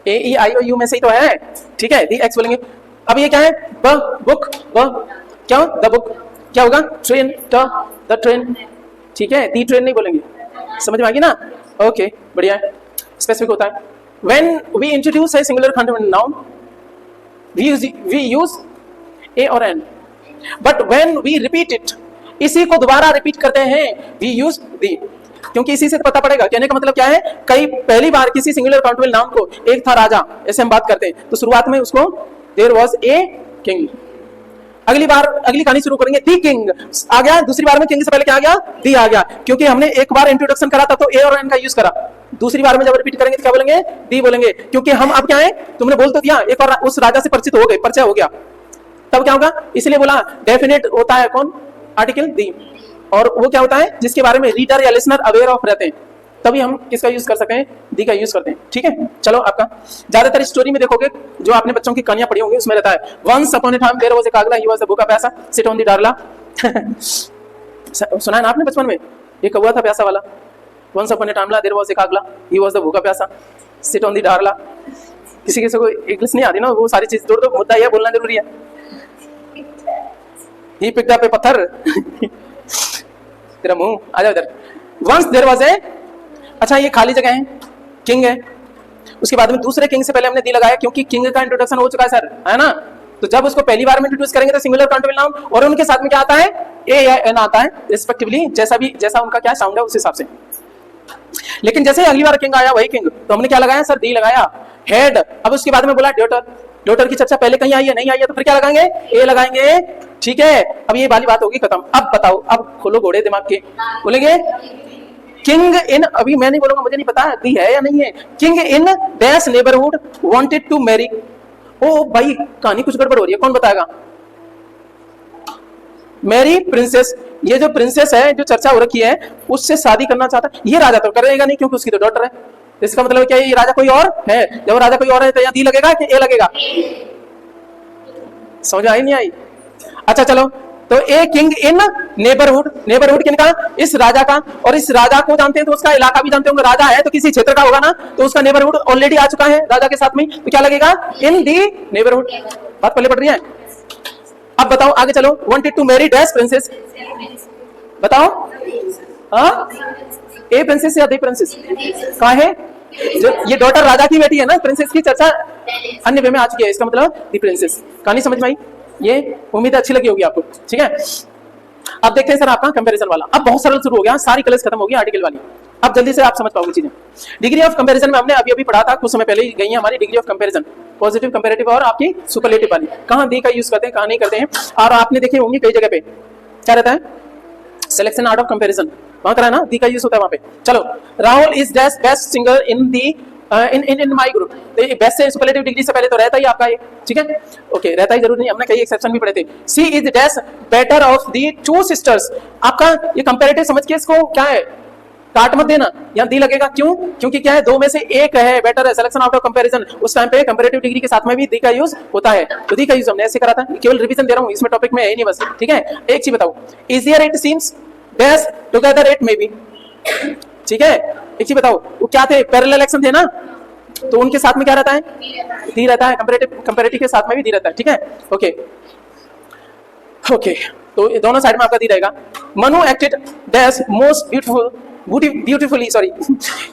A E I O you में से ही तो है, ठीक है, दी एक्स बोलेंगे। अब ये क्या है? ब बुक। ब क्या? The book. क्या होगा? ट्रेन। The train. ठीक है, दी ट्रेन नहीं बोलेंगे। समझ में आ गई ना? ओके, बढ़िया है। स्पेसिफिक होता है। When we introduce a singular conditional noun, we use a or an. But when we repeat it, इसी को दोबारा रिपीट करते हैं, we use the. क्योंकि इसी से पता पड़ेगा। कहने का मतलब क्या है? कई पहली बार किसी सिंगुलर काउंटेबल नाउन को, एक था राजा, ऐसे हम बात करते हैं, तो शुरुआत में उसको देयर वाज ए किंग। अगली बार अगली कहानी शुरू करेंगे, दी किंग आ गया। दूसरी बार में किंग से पहले क्या आ गया? दी आ गया, क्योंकि हमने एक बार इंट्रोडक्शन करा था तो ए और एन का यूज करा। दूसरी बार में जब रिपीट करेंगे तो क्या बोलेंगे? दी बोलेंगे, क्योंकि हम अब क्या है, तुमने बोल तो दिया, एक बार उस राजा से परिचित हो गए, परिचय हो गया, तब क्या होगा? इसलिए बोला डेफिनेट होता है कौन? आर्टिकल दी। और वो क्या होता है? जिसके बारे में रीडर या लिसनर अवेयर ऑफ रहते हैं, तभी हम किसका यूज कर सकते हैं? दी का यूज करते हैं। ठीक है, चलो आपका ज्यादातर स्टोरी में देखोगे, जो आपने बच्चों की कहानियां पढ़ी होंगी, उसमें रहता है once upon a time there was a कागला, ही वाज द भूखा प्यासा, सिट ऑन द डारला। सुना है ना आपने बचपन में? ये कौवा था प्यासा वाला। Once upon a time there was a कागला, ही वाज द भूखा प्यासा, सिट ऑन द डारला। किसी को इंग्लिश नहीं आती ना, वो सारी चीज जोड़ दो, मुद्दा यह बोलना जरूरी है। ही पिक्ड अप ए पत्थर। तेरा मुंह आ जाओ इधर। वंस देयर वाज ए, अच्छा ये खाली जगह है, किंग है, उसके बाद में दूसरे किंग से पहले हमने दी लगाया, क्योंकि किंग का इंट्रोडक्शन हो चुका है सर, है ना? तो जब उसको पहली बार में इंट्रोड्यूस करेंगे तो सिंगुलर काउंटेबल नाउन, और उनके साथ में क्या आता है? ए या एन आता है रिस्पेक्टिवली, जैसा उनका क्या साउंड है उस हिसाब से। लेकिन जैसे अगली बार किंग आया, वही किंग, तो हमने क्या लगाया सर? दी लगाया। हेड, अब उसके बाद में बोला डॉटर। डॉटर की चर्चा पहले कहीं आई है, नहीं आई है, तो फिर क्या लगाएंगे? ए लगाएंगे। ठीक है, अब ये वाली बात होगी खत्म। अब बताओ, अब खोलो घोड़े दिमाग के, बोलेंगे किंग इन, अभी मैं नहीं बोलूंगा, मुझे नहीं पता दी है या नहीं है। King in dash neighbourhood wanted to marry. ओ भाई, कहानी कुछ गड़बड़ हो रही है, कौन बताएगा? मैरी प्रिंसेस, ये जो प्रिंसेस है, जो चर्चा हो रखी है, उससे शादी करना चाहता है। ये राजा तो करेगा नहीं, क्योंकि उसकी तो डॉटर है। इसका मतलब क्या है? ये राजा कोई और है। जब राजा कोई और है तो यहाँ दी लगेगा कि ए लगेगा? समझ आई नहीं आई? अच्छा चलो, तो a king in neighbourhood, neighbourhood किनका? इस राजा का। और इस राजा को जानते हैं तो उसका इलाका भी जानते होंगे। राजा है तो किसी क्षेत्र का होगा ना, तो उसका नेबरहुड ऑलरेडी आ चुका है राजा के साथ में, तो क्या लगेगा? In the neighbourhood. बात पहले पढ़ रही है? अब बताओ आगे चलो। Wanted to marry dash princess, बताओ। हाँ, ए प्रिंसेस या दी प्रिंसेस? कहाँ है? जो ये डॉटर राजा की बेटी है ना, प्रिंसेस की चर्चा अन्य वे में आ चुकी है, इसका मतलब दी प्रिंसेस। कहानी समझ में आई? ये उम्मीद अच्छी लगी होगी आपको। ठीक है, अब देखते हैं सर आपका कंपैरिजन वाला। अब बहुत सरल शुरू हो गया, सारी क्लास खत्म हो गई आर्टिकल वाली। अब जल्दी से आप समझ पाओगे चीजें। डिग्री ऑफ कंपैरिजन में हमने अभी अभी पढ़ा था, कुछ समय पहले ही गई है हमारी degree of comparison, positive, comparative और आपकी सुपरलेटिव वाली। कहाँ दी का यूज करते हैं, कहाँ नहीं करते हैं। और आपने देखे होंगे कई जगह पे क्या रहता है? सिलेक्शन आर्ट ऑफ कंपैरिजन, वहां करा ना, दी का यूज होता है वहां पे। चलो, Rahul is best singer in the in my group. तो ये बेस्ट से सुपरलेटिव डिग्री से पहले तो रहता ही आपका ये, ठीक है, ओके, रहता ही जरूर नहीं, हमने कई एक्सेप्शन भी पढ़े थे। She is dash better off the two sisters. आपका ये कंपैरेटिव समझ के इसको क्या है, काट मत देना, यहाँ दी लगेगा। क्यों? क्योंकि क्या है, दो में से एक है बेटर है, सिलेक्शन आउट ऑफ कंपैरिजन। उस टाइम पे कंपैरेटिव डिग्री के साथ में भी दी का यूज होता है। तो दी का यूज हमने ऐसे करा था, केवल रिवीजन दे रहा हूँ, इसमें टॉपिक में है नहीं बस, ठीक है। एक चीज बताओ, easier it seems dash together it may be. ठीक है, एक चीज बताओ, वो क्या थे? पैरेलल एक्शन थे ना, तो उनके साथ में क्या रहता है? दी रहता है। कंपैरेटिव के साथ में भी दी रहता है, ठीक है, ओके ओके। तो दोनों साइड में आपका दी रहेगा। Manu acted dash most beautifully sorry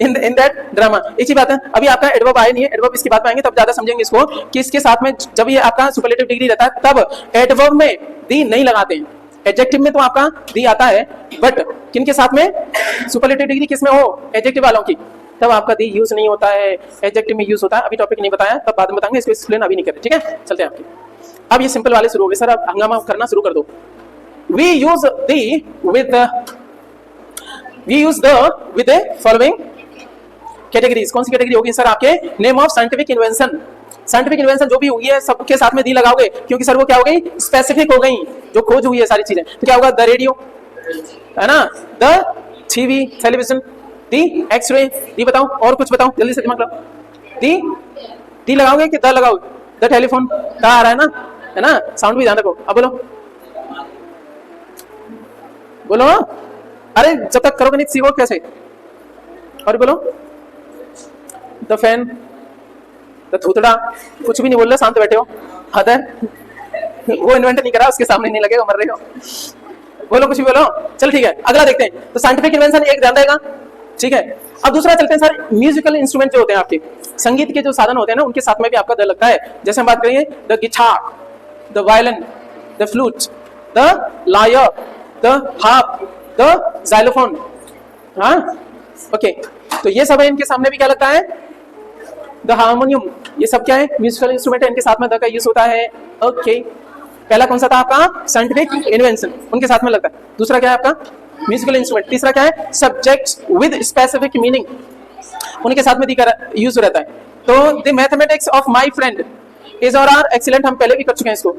in that drama. एक ही बात है, अभी आपका एडवर्ब आया नहीं है, एडवर्ब इसकी बात में आएंगे तब ज्यादा समझेंगे इसको, कि इसके साथ में जब ये आपका सुपरलेटिव डिग्री रहता है तब एडवर्ब में दी नहीं लगाते हैं। एडजेक्टिव में तो आपका दी आता है, बट किन के साथ में? सुपरलेटिव डिग्री किसमें हो? एडजेक्टिव वालों की। तब आपका दी यूज नहीं होता है, एडजेक्टिव में यूज होता है। अभी टॉपिक नहीं बताया, तब बाद में बताएंगे, इसको एक्सप्लेन अभी नहीं करें, ठीक है। चलते हैं आपके, अब ये सिंपल वाले शुरू हो गए सर, अब हंगामा करना शुरू कर दो। We use the with the following categories. कौन सी कैटेगरी होगी सर आपके? Name of scientific invention. Scientific invention जो भी हुई है सबके साथ में दी लगाओगे, क्योंकि सर वो क्या हो गई? स्पेसिफिक हो गई, जो खोज हुई है सारी चीजें। तो क्या होगा? द रेडियो, है ना, the TV television, the x ray, the बताओ और कुछ बताओ जल्दी से दिमाग लगाओ। दी लगाओगे कि द लगाओगे? द टेलीफोन, द आ रहा है ना, साउंड भी ध्यान रखो। अब बोलो बोलो, अरे जब तक करोगे नहीं सीखो कैसे? और बोलो, द फैन, द थूतड़ा, कुछ भी नहीं बोल रहे, शांत बैठे हो। हदर, वो इन्वेंट नहीं करा, उसके सामने नहीं लगेगा, मर रहे हो। बोलो कुछ भी बोलो, चल ठीक है। अगला देखते हैं, तो साइंटिफिक इन्वेंशन एक ध्यान रहेगा, ठीक है। अब दूसरा चलते हैं सर, म्यूजिकल इंस्ट्रूमेंट जो होते हैं आपके, संगीत के जो साधन होते हैं ना, उनके साथ में भी आपका द लगता है। जैसे हम बात करेंगे, the guitar, the violin, the flute, the lyre, the harp, the xylophone, हाँ ओके। तो ये सब है, इनके सामने भी क्या लगता है? The harmonium. ये सब क्या है? म्यूजिकल इंस्ट्रूमेंट है, इनके साथ में द का यूज होता है, ओके। पहला कौन सा था आपका? साइंटिफिक इन्वेंशन, उनके साथ में लगता है। दूसरा क्या है आपका? Musical instrument. तीसरा क्या है? सब्जेक्ट्स विद स्पेसिफिक मीनिंग, उनके साथ में यूज रहता है। तो the mathematics of my friend is और आर एक्सीलेंट, हम पहले भी कर चुके हैं इसको।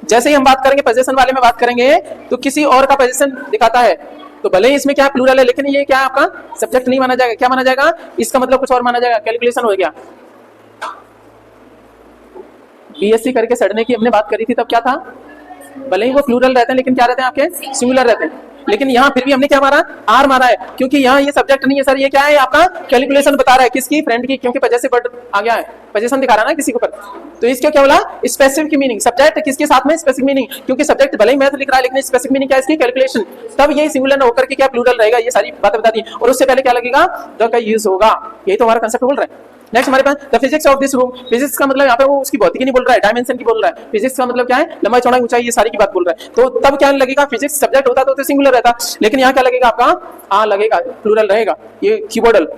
जैसे ही हम बात करेंगे पोजीशन वाले में बात करेंगे, तो किसी और का पोजीशन दिखाता है, तो भले ही इसमें क्या प्लूरल है, लेकिन ये क्या है आपका? सब्जेक्ट नहीं माना जाएगा। क्या माना जाएगा? इसका मतलब कुछ और माना जाएगा, कैलकुलेशन हो गया। बीएससी करके सड़ने की हमने बात करी थी, तब क्या था? भले ही वो प्लूरल रहते हैं, लेकिन क्या रहते हैं आपके? सिंगुलर रहते हैं। लेकिन यहाँ फिर भी हमने क्या मारा? आर मारा है, क्योंकि यहाँ ये सब्जेक्ट नहीं है सर, ये क्या है आपका? कैलकुलेशन बता रहा है, किसकी? फ्रेंड की, क्योंकि पोजेसिव वर्ड आ गया है, पोजीशन दिखा रहा है ना किसी के ऊपर। तो इसको क्या बोला? Specific meaning. सब्जेक्ट किसके साथ में? स्पेसिफिक मीनिंग, क्योंकि सब्जेक्ट भले ही मैथ लिख रहा है, लेकिन स्पेसिफिक मीनिंग क्या है इसकी? कैलकुलेशन। तब ये सिंगुलर होकर के क्या प्लूरल रहेगा, ये सारी बातें बता दी। और उससे पहले क्या लगेगा? द का यूज होगा। यही तो हमारा कंसेप्ट बोल रहा है। नेक्स्ट हमारे पास the physics of this room. Physics का मतलब यहाँ पे वो उसकी भौतिकी नहीं बोल रहा है, डायमेंशन की बोल रहा है। फिजिक्स का मतलब क्या है? लंबाई चौड़ाई ऊंचाई, ये सारी की बात बोल रहा है। तो तब क्या लगेगा? फिजिक्स सब्जेक्ट होता तो सिंगुलर रहता, लेकिन यहाँ क्या लगेगा आपका? आ लगेगा, प्लूरल रहेगा, ये कीबोर्डल।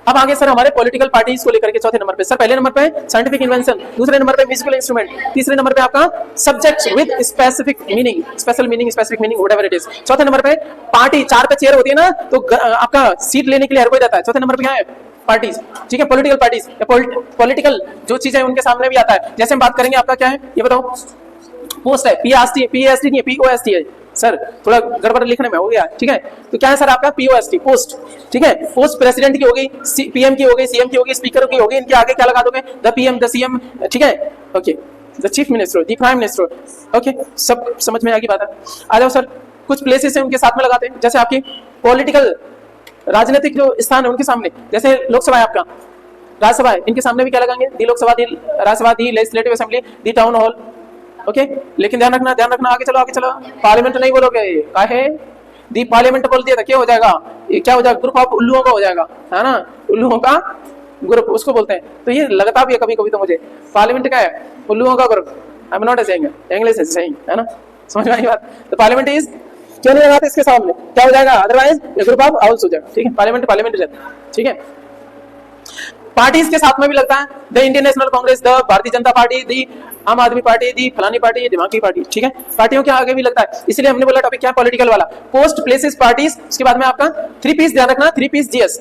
अब आगे सर हमारे पॉलिटिकल पार्टीज को लेकर के चौथे नंबर पे सर, पहले नंबर पे साइंटिफिक इन्वेंशन, दूसरे नंबर पे म्यूजिकल इंस्ट्रूमेंट, तीसरे नंबर पे आपका subjects with specific meaning, special meaning, specific meaning, whatever it is. चौथे नंबर पे पार्टी, 4 पे चेयर होती है ना, तो आपका सीट लेने के लिए हर कोई रहता है। चौथे नंबर पे क्या है? पार्टीज, ठीक है। पॉलिटिकल पार्टीज या पॉलिटिकल जो चीजें उनके सामने भी आता है। जैसे हम बात करेंगे आपका क्या है ये बताओ? पोस्ट है, पीएसटी नहीं है, पीओएसटी है सर, थोड़ा गड़बड़ लिखने में हो गया, ठीक है। तो क्या है सर आपका? पीओएसटी, पोस्ट, ठीक है। पोस्ट प्रेसिडेंट की हो गई, पीएम की हो गई, सीएम की हो गई, स्पीकर की हो गई, इनके आगे क्या लगा दोगे? द पीएम, द सीएम, ठीक है, okay. The chief minister, the prime minister, okay. सब समझ में आ गई बात है। आ जाओ सर, कुछ प्लेसेस है उनके साथ में लगाते हैं, जैसे आपकी पॉलिटिकल राजनीतिक जो स्थान है उनके सामने, जैसे लोकसभा है आपका, राज्यसभा है, इनके सामने भी क्या लगाएंगे? दी लोकसभा, दी राज्यसभा, दी लेजिस्लेटिव असेंबली, दी टाउन हॉल, ओके। लेकिन ध्यान रखना, आगे चलो, पार्लियामेंट नहीं बोलोगे, काहे? दी पार्लियामेंट बोल दिया था क्या हो जाएगा? ये क्या हो जाएगा? ग्रुप ऑफ उल्लुओं का हो जाएगा, है ना, उल्लुओं का ग्रुप उसको बोलते हैं। तो ये लगता भी है कभी कभी तो मुझे, पार्लियामेंट क्या है? उल्लुओं का group. I am not saying, English is saying, है ना, समझ में आई बात? तो पार्लियामेंट इज, क्यों नहीं लगाते इसके सामने? क्या हो जाएगा? अदरवाइज ग्रुप ऑफ आउल्स हो जाएगा, ठीक है। पार्लियामेंट रहता है, ठीक है। पार्टीज के साथ में भी लगता है, the Indian national Congress, the Bharatiya Janata party, दी आम आदमी पार्टी, दी फलानी पार्टी, ये दिमागी पार्टी, ठीक है। पार्टियों के आगे भी लगता है, इसलिए हमने बोला टॉपिक क्या है? पॉलिटिकल वाला। पोस्ट, प्लेसेस, पार्टीज, उसके बाद में आपका 3 पीस ध्यान रखना, 3 पीस जीएस,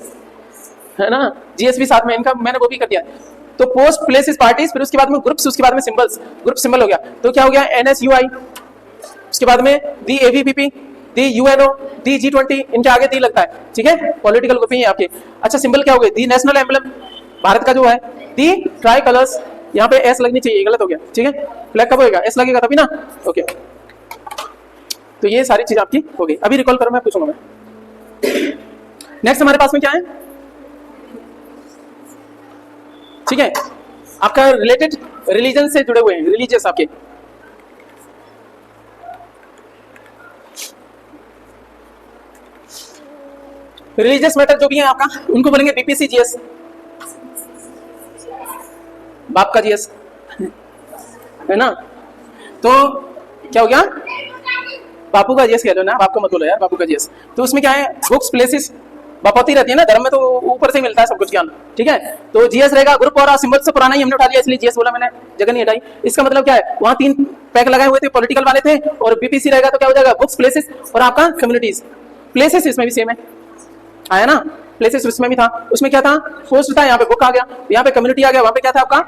है ना, जीएस भी साथ में, इनका मैंने वो भी कर दिया। तो पोस्ट, प्लेसेस, पार्टीज, फिर उसके बाद में ग्रुप्स, उसके बाद में सिंबल्स, ग्रुप सिंबल हो गया, तो क्या हो गया? एनएसयूआई, उसके बाद में दी एबीवीपी, दी यूएनओ, दी G20, इनके आगे दी लगता है, ठीक है। पॉलिटिकल ग्रुप ही आपके। अच्छा, सिंबल क्या हो गए? दी नेशनल एम्बलम, भारत का जो है, दी ट्राई कलर्स, यहाँ पे एस लगनी चाहिए, गलत हो गया, ठीक है। फ्लैग कब होएगा? एस लगेगा तभी ना, ओके। तो ये सारी चीज आपकी हो गई। अभी रिकॉल करो, मैं पूछूंगा मैं। नेक्स्ट हमारे पास में क्या है? ठीक है, आपका रिलेटेड रिलीजन से जुड़े हुए हैं, रिलीजियस आपके। रिलीजियस मैटर जो भी है आपका, उनको बोलेंगे बीपीसी जीएस, बाप का जीएस, है ना। तो क्या हो गया? बापू का जीएस कह लो ना, बाप का मत बोलो यार, बापू का जीएस। तो उसमें क्या है? बुक्स, प्लेसेस, बापौती रहती है ना धर्म में, तो ऊपर से मिलता है सब कुछ ज्ञान, ठीक है। तो जीएस रहेगा ग्रुप और सिंबल से पुराना ही हमने उठा लिया, इसलिए जीएस बोला मैंने, जगह नहीं हटाई। इसका मतलब क्या है, वहां 3 पैक लगाए हुए थे, पॉलिटिकल वाले थे, और बीपीसी रहेगा तो क्या हो जाएगा, बुक्स, प्लेसेस और आपका कम्युनिटीज। प्लेसेस इसमें भी सेम है, आया ना, प्लेसेस उसमें भी था, उसमें क्या था, पोस्ट था, यहाँ पे बुक आ गया, यहाँ पे कम्युनिटी आ गया, वहां पे क्या था आपका,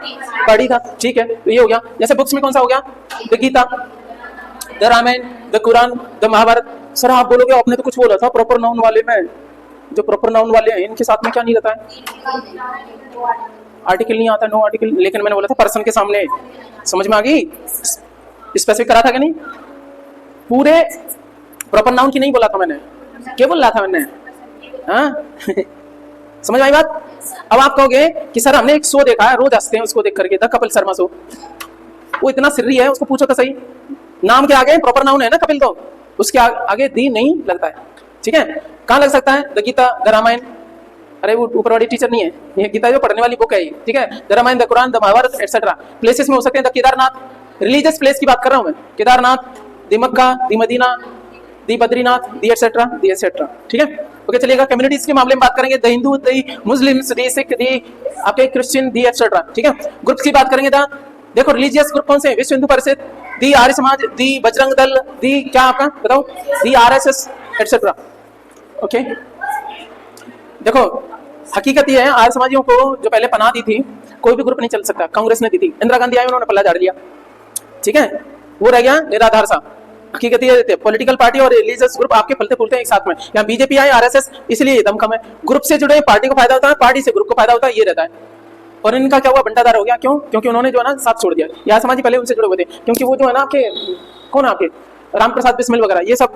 पार्टी था, ठीक है। तो ये हो गया। जैसे बुक्स में कौन सा हो गया, the Gita, the Ramayana, the Quran, the Mahabharata. Sir आप बोलोगे आपने तो कुछ बोला था प्रॉपर नाउन वाले में, जो प्रॉपर नाउन वाले हैं इनके साथ में क्या नहीं रहता है, आर्टिकल नहीं आता, नो आर्टिकल। लेकिन मैंने बोला था पर्सन के सामने, समझ में आ गई, स्पेसिफिक करा था कि नहीं, पूरे प्रॉपर नाउन की नहीं बोला था मैंने, क्या बोल रहा था मैंने, हाँ समझ में आई बात। अब आप कहोगे कि सर हमने एक शो देखा है, रोज हंसते हैं उसको देख करके, द कपिल शर्मा शो, वो इतना सिर्री है, उसको पूछो तो सही, नाम के आगे प्रॉपर नाउन है ना कपिल, तो उसके आगे दी नहीं लगता है, ठीक है। कहाँ लग सकता है, द गीता, द रामायण, अरे वो ऊपर वाली टीचर नहीं है, ये गीता जो पढ़ने वाली बुक है, ठीक है। The Ramayana, the Quran, the Mahabharata etcetera. Places में हो सकते हैं द केदारनाथ, रिलीजियस प्लेस की बात कर रहा हूँ मैं, Kedarnath, the Mecca, the Medina, the Badrinath, the etcetera, ठीक है। ओके चलिएगा। कम्युनिटीज के मामले में बात करेंगे, द हिंदू, दी मुस्लिम्स, दी सिख, दी आपके क्रिश्चियन, दी एटसेट्रा, ठीक है। ग्रुप्स की बात करेंगे, देखो रिलीजियस ग्रुप कौन से, विश्व हिंदू परिषद, दी आर्य समाज, दी बजरंग दल, दी क्या आपका बताओ, दी आरएसएस एटसेट्रा, ओके। देखो हकीकत ये है, आर्य समाजियों को जो पहले पनाह दी थी, कोई भी ग्रुप नहीं चल सकता, कांग्रेस ने दी थी, इंदिरा गांधी आई उन्होंने पल्ला झाड़ लिया, ठीक है, वो रह गया निराधार सा। हकीकत ये है, पॉलिटिकल पार्टी और रिलीजियस ग्रुप आपके फलते फूलते हैं एक साथ में। यहाँ बीजेपी आई, आरएसएस, इसलिए दम कम है। ग्रुप से जुड़े पार्टी को फायदा होता है, पार्टी से ग्रुप को फायदा होता है, ये रहता है। और इनका क्या हुआ, बंटाधार हो गया, क्यों, क्योंकि उन्होंने जो है ना साथ छोड़ दिया। यहाँ समाजी पहले उनसे जुड़े हुए थे, क्योंकि वो जो है ना आपके कौन आपके राम प्रसाद बिस्मिल वगैरह, ये सब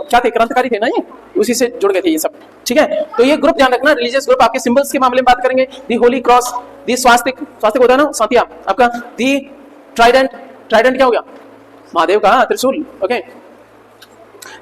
क्या थे, क्रांतिकारी थे ना, ये उसी से जुड़ गए थे ये सब, ठीक है। तो ये ग्रुप ध्यान रखना, रिलीजियस ग्रुप। आपके सिंबल्स के मामले में बात करेंगे, दी होली क्रॉस, दी स्वास्तिक, स्वास्तिक होता है ना साथिया आपका, दी ट्राइडेंट, ट्राइडेंट क्या हो गया, महादेव का त्रिशूल, ओके,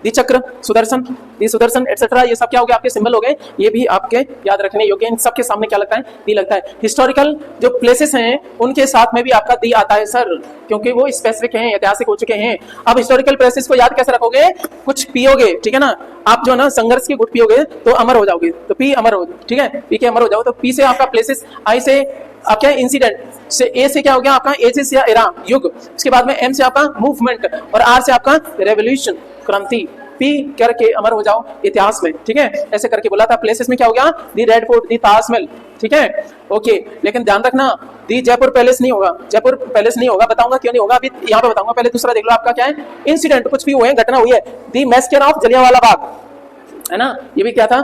दी चक्र, सुदर्शन, दी सुदर्शन एटसेट्रा, ये सब क्या हो गया, आपके सिंबल हो गए, ये भी आपके याद रखने योग्य। इन सब के सामने क्या लगता है, दी लगता है। हिस्टोरिकल जो प्लेसेस हैं उनके साथ में भी आपका दी आता है सर, क्योंकि वो स्पेसिफिक हैं, ऐतिहासिक हो चुके हैं। अब हिस्टोरिकल प्लेसेस को याद कैसे रखोगे, कुछ पियोगे, ठीक है ना, आप जो ना संघर्ष की गुट पियोगे तो अमर हो जाओगे, तो पी अमर हो, ठीक है, पी के अमर हो जाओ। तो पी से आपका प्लेसेस, आई से आपका इंसिडेंट, से ए से क्या हो गया आपका एजिस या एरा युग, उसके बाद में एम से आपका मूवमेंट, और आर से आपका रेवोल्यूशन क्रांति, पी करके अमर हो जाओ इतिहास में, ठीक है, ऐसे करके बोला था। प्लेसेस में क्या हो गया, दी रेड फोर्ट, दी ताजमहल, ठीक है, ओके। लेकिन ध्यान रखना, दी जयपुर पैलेस नहीं होगा, जयपुर पैलेस नहीं होगा, बताऊंगा क्यों नहीं होगा, अभी यहाँ पे बताऊंगा। पहले दूसरा देख लो, आपका क्या है, इंसिडेंट, कुछ भी हुए, घटना हुई है, दी मैसेकर ऑफ जलियांवाला बाग, है ना, ये भी क्या था,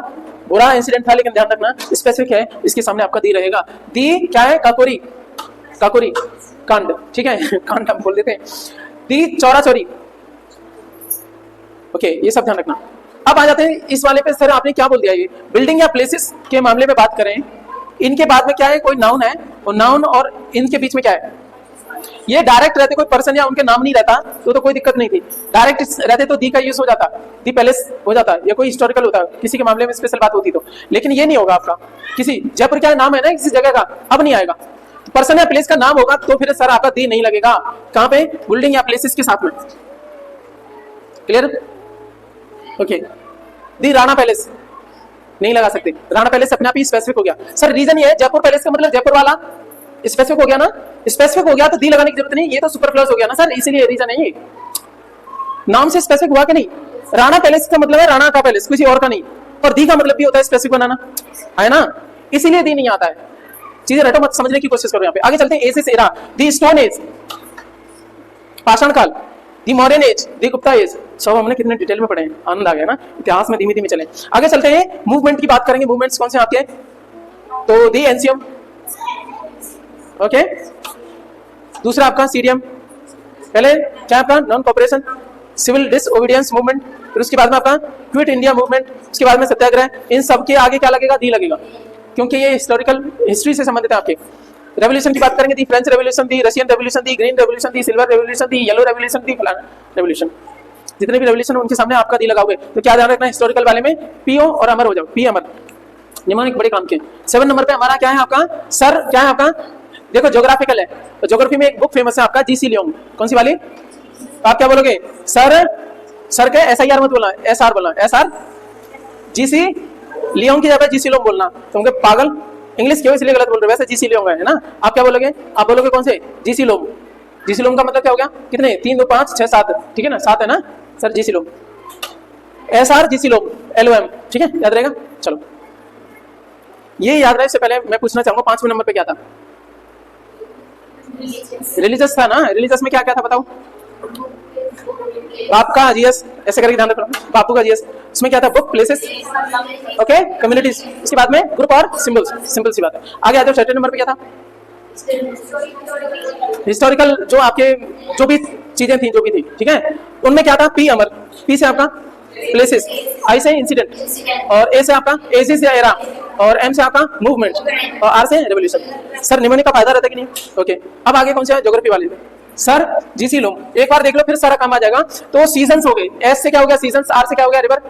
बुरा इंसिडेंट था, लेकिन ध्यान रखना स्पेसिफिक है, इसके सामने आपका दी रहेगा। दी क्या है, काकोरी, काकोरी कांड, ठीक है, कांड हम बोल देते हैं। दी चौरा चौरी, ओके, ये सब ध्यान रखना। अब आ जाते हैं इस वाले पे, सर आपने क्या बोल दिया, ये बिल्डिंग या प्लेसेस के मामले में बात करें, इनके बाद में क्या है, कोई नाउन है, और नाउन और इनके बीच में क्या है, ये डायरेक्ट रहते, कोई पर्सन या उनके नाम नहीं रहता तो कोई दिक्कत नहीं थी, डायरेक्ट रहते तो दी का यूज हो जाता, दी पैलेस हो जाता, या कोई हिस्टोरिकल होता, किसी के मामले में स्पेशल बात होती तो। लेकिन ये नहीं होगा आपका, किसी जयपुर क्या नाम है ना किसी जगह का, अब नहीं आएगा, पर्सन या प्लेस का नाम होगा तो फिर सर आपका दी नहीं लगेगा, कहाँ पे, बिल्डिंग या प्लेसेस के साथ में, क्लियर, ओके। दी राणा पैलेस नहीं लगा सकते, राणा पैलेस अपने आप ही स्पेसिफिक हो गया। सर रीजन ये है, जयपुर पैलेस का मतलब जयपुर वाला स्पेसिफिक हो गया ना, स्पेसिफिक हो गया तो दी लगाने की जरूरत नहीं, ये तो सुपरफ्लस हो गया ना सर, इसीलिए रीजन है ये, नाम से स्पेसिफिक हुआ कि नहीं। राणा पैलेस का मतलब है राणा का पैलेस, किसी और का नहीं, और दी का मतलब भी होता है स्पेसिफिक बनाना, है ना, इसीलिए दी नहीं आता है। चीजें रटो मत, समझने की कोशिश करो। यहाँ पे आगे चलते हैं, ए से एरा, दी स्टोन एज, पाषाण काल, the modern age, the Gupta age, सब हमने कितने डिटेल में पढ़े हैं, आनंद आ गया ना, इतिहास में धीमे धीमे चले। आगे चलते हैं, मूवमेंट की बात करेंगे, मूवमेंट्स कौन से आते हैं, तो दी एनसीएम, ओके, दूसरा आपका सीडीएम, पहले क्या आपका non cooperation, civil disobedience movement, फिर उसके बाद में आपका क्विट इंडिया मूवमेंट, उसके बाद में सत्याग्रह, इन सब के आगे क्या लगेगा, दी लगेगा, क्योंकि ये हिस्टोरिकल हिस्ट्री से संबंधित है आपके। रेवोल्यूशन की बात करेंगे, दी फ्रेंच रेवोल्यूशन, दी रशियन रेवोल्यूशन, दी ग्रीन रेवोल्यूशन, दी सिल्वर रेवोल्यूशन, दी येलो रेवोल्यूशन, दी फलाना रेवोल्यूशन, जितने भी रेवोल्यूशन उनके सामने आपका दी लगाओगे। तो क्या ध्यान रखना, हिस्टोरिकल वाले में पीओ और अमर हो जाओ, पी अमर, निम्नलिखित बड़े काम के। 7 नंबर पे हमारा क्या है आपका, सर क्या है आपका, देखो ज्योग्राफिकल है, तो ज्योग्राफी में एक बुक फेमस है आपका, जीसी लियोंग, कौन सी वाली, तो आप क्या बोलोगे, सर, सर के SIR मत बोलना, SR बोलना, SR, जीसी लियोंग की जगह जीसी लोंग बोलना, तुम क्या पागल इंग्लिश क्यों इसलिए गलत बोल रहे हो, वैसे जीसी लियोंग है ना। आप क्या बोलोगे, आप बोलोगे कौन से, जीसी लोंग। जीसी लोंग का मतलब क्या हो गया, कितने, 3 2 5 6 7, ठीक है ना, 7 है ना सर, जीसी लोंग, SR जीसी लोंग, LOM, ठीक है, याद रहेगा। चलो ये याद रहे, इससे पहले मैं पूछना चाहूंगा 5वें नंबर पे क्या था, रिलीजियस था ना। रिलीजियस में क्या क्या था बताओ, बाप का जीएस, ऐसे करके ध्यान रखना, बापू का जीएस, उसमें क्या था, बुक, प्लेसेस, ओके, कम्युनिटीज, उसके बाद में ग्रुप और सिंबल्स, सिंपल सी बात है। आगे आ जाओ, 6 नंबर पे क्या था, हिस्टोरिकल, जो आपके जो भी चीजें थी, जो भी थी, ठीक है, उनमें क्या था, पी अमर, पी से आपका प्लेसेस, आई से इंसिडेंट, और ए से आपका एजिस या एरा, और एम से आपका मूवमेंट, और आर से रेवोल्यूशन। सर निमोनी का फायदा रहता है कि नहीं, ओके। अब आगे कौन सा है, ज्योग्राफी वाले सर, जीसी लोग, एक बार देख लो फिर सारा काम आ जाएगा। तो सीजन्स हो गए, एस से क्या हो गया सीजन्स, आर से क्या हो गया रिवर,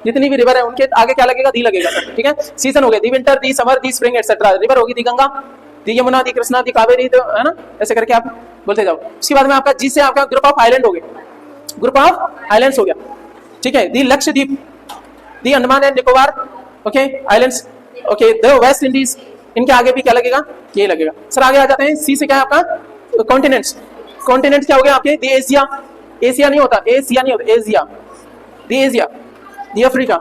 जितनी भी रिवर है उनके आगे क्या लगेगा, दी लगेगा सर, ठीक है। सीजन हो गए, दी विंटर, दी समर, दी स्प्रिंग एटसेट्रा। रिवर होगी दी गंगा, दी यमुना, दी कृष्णा, दी कावेरी, तो है ना, ऐसे करके आप बोलते जाओ। उसके बाद में आपका जी से आपका ग्रुप ऑफ आइलैंड हो गए, ग्रुप ऑफ आइलैंड्स हो गया, ठीक है। The Lakshadweep, the Andaman and Nicobar, okay, islands, okay. The West Indies, इनके आगे भी क्या लगेगा, ये लगेगा। सर आगे आ जाते हैं, सी से क्या है आपका कॉन्टिनेंट्स, कॉन्टिनेंट क्या हो गया आपके, दी एशिया, एशिया नहीं होता, एशिया नहीं होता, एशिया, दी एशिया, दी अफ्रीका,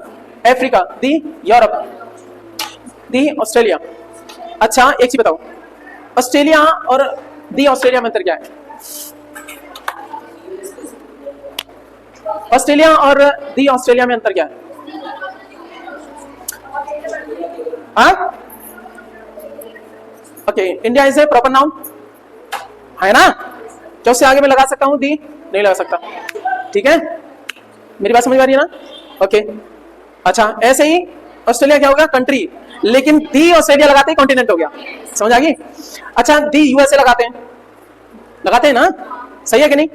अफ्रीका, दी यूरोप, दी ऑस्ट्रेलिया। अच्छा एक चीज बताओ, ऑस्ट्रेलिया और दी ऑस्ट्रेलिया में अंतर क्या है, ऑस्ट्रेलिया और दी ऑस्ट्रेलिया में अंतर क्या है, हाँ, okay. India is a proper noun है ना, तो उससे आगे मैं लगा सकता हूं, दी नहीं लगा सकता, ठीक है, मेरी बात समझ आ रही है ना, ओके। अच्छा ऐसे ही ऑस्ट्रेलिया क्या होगा, कंट्री, लेकिन दी ऑस्ट्रेलिया लगाते ही कॉन्टिनेंट हो गया, समझ आ गई। अच्छा दी यूएसए लगाते हैं ना, सही है कि नहीं,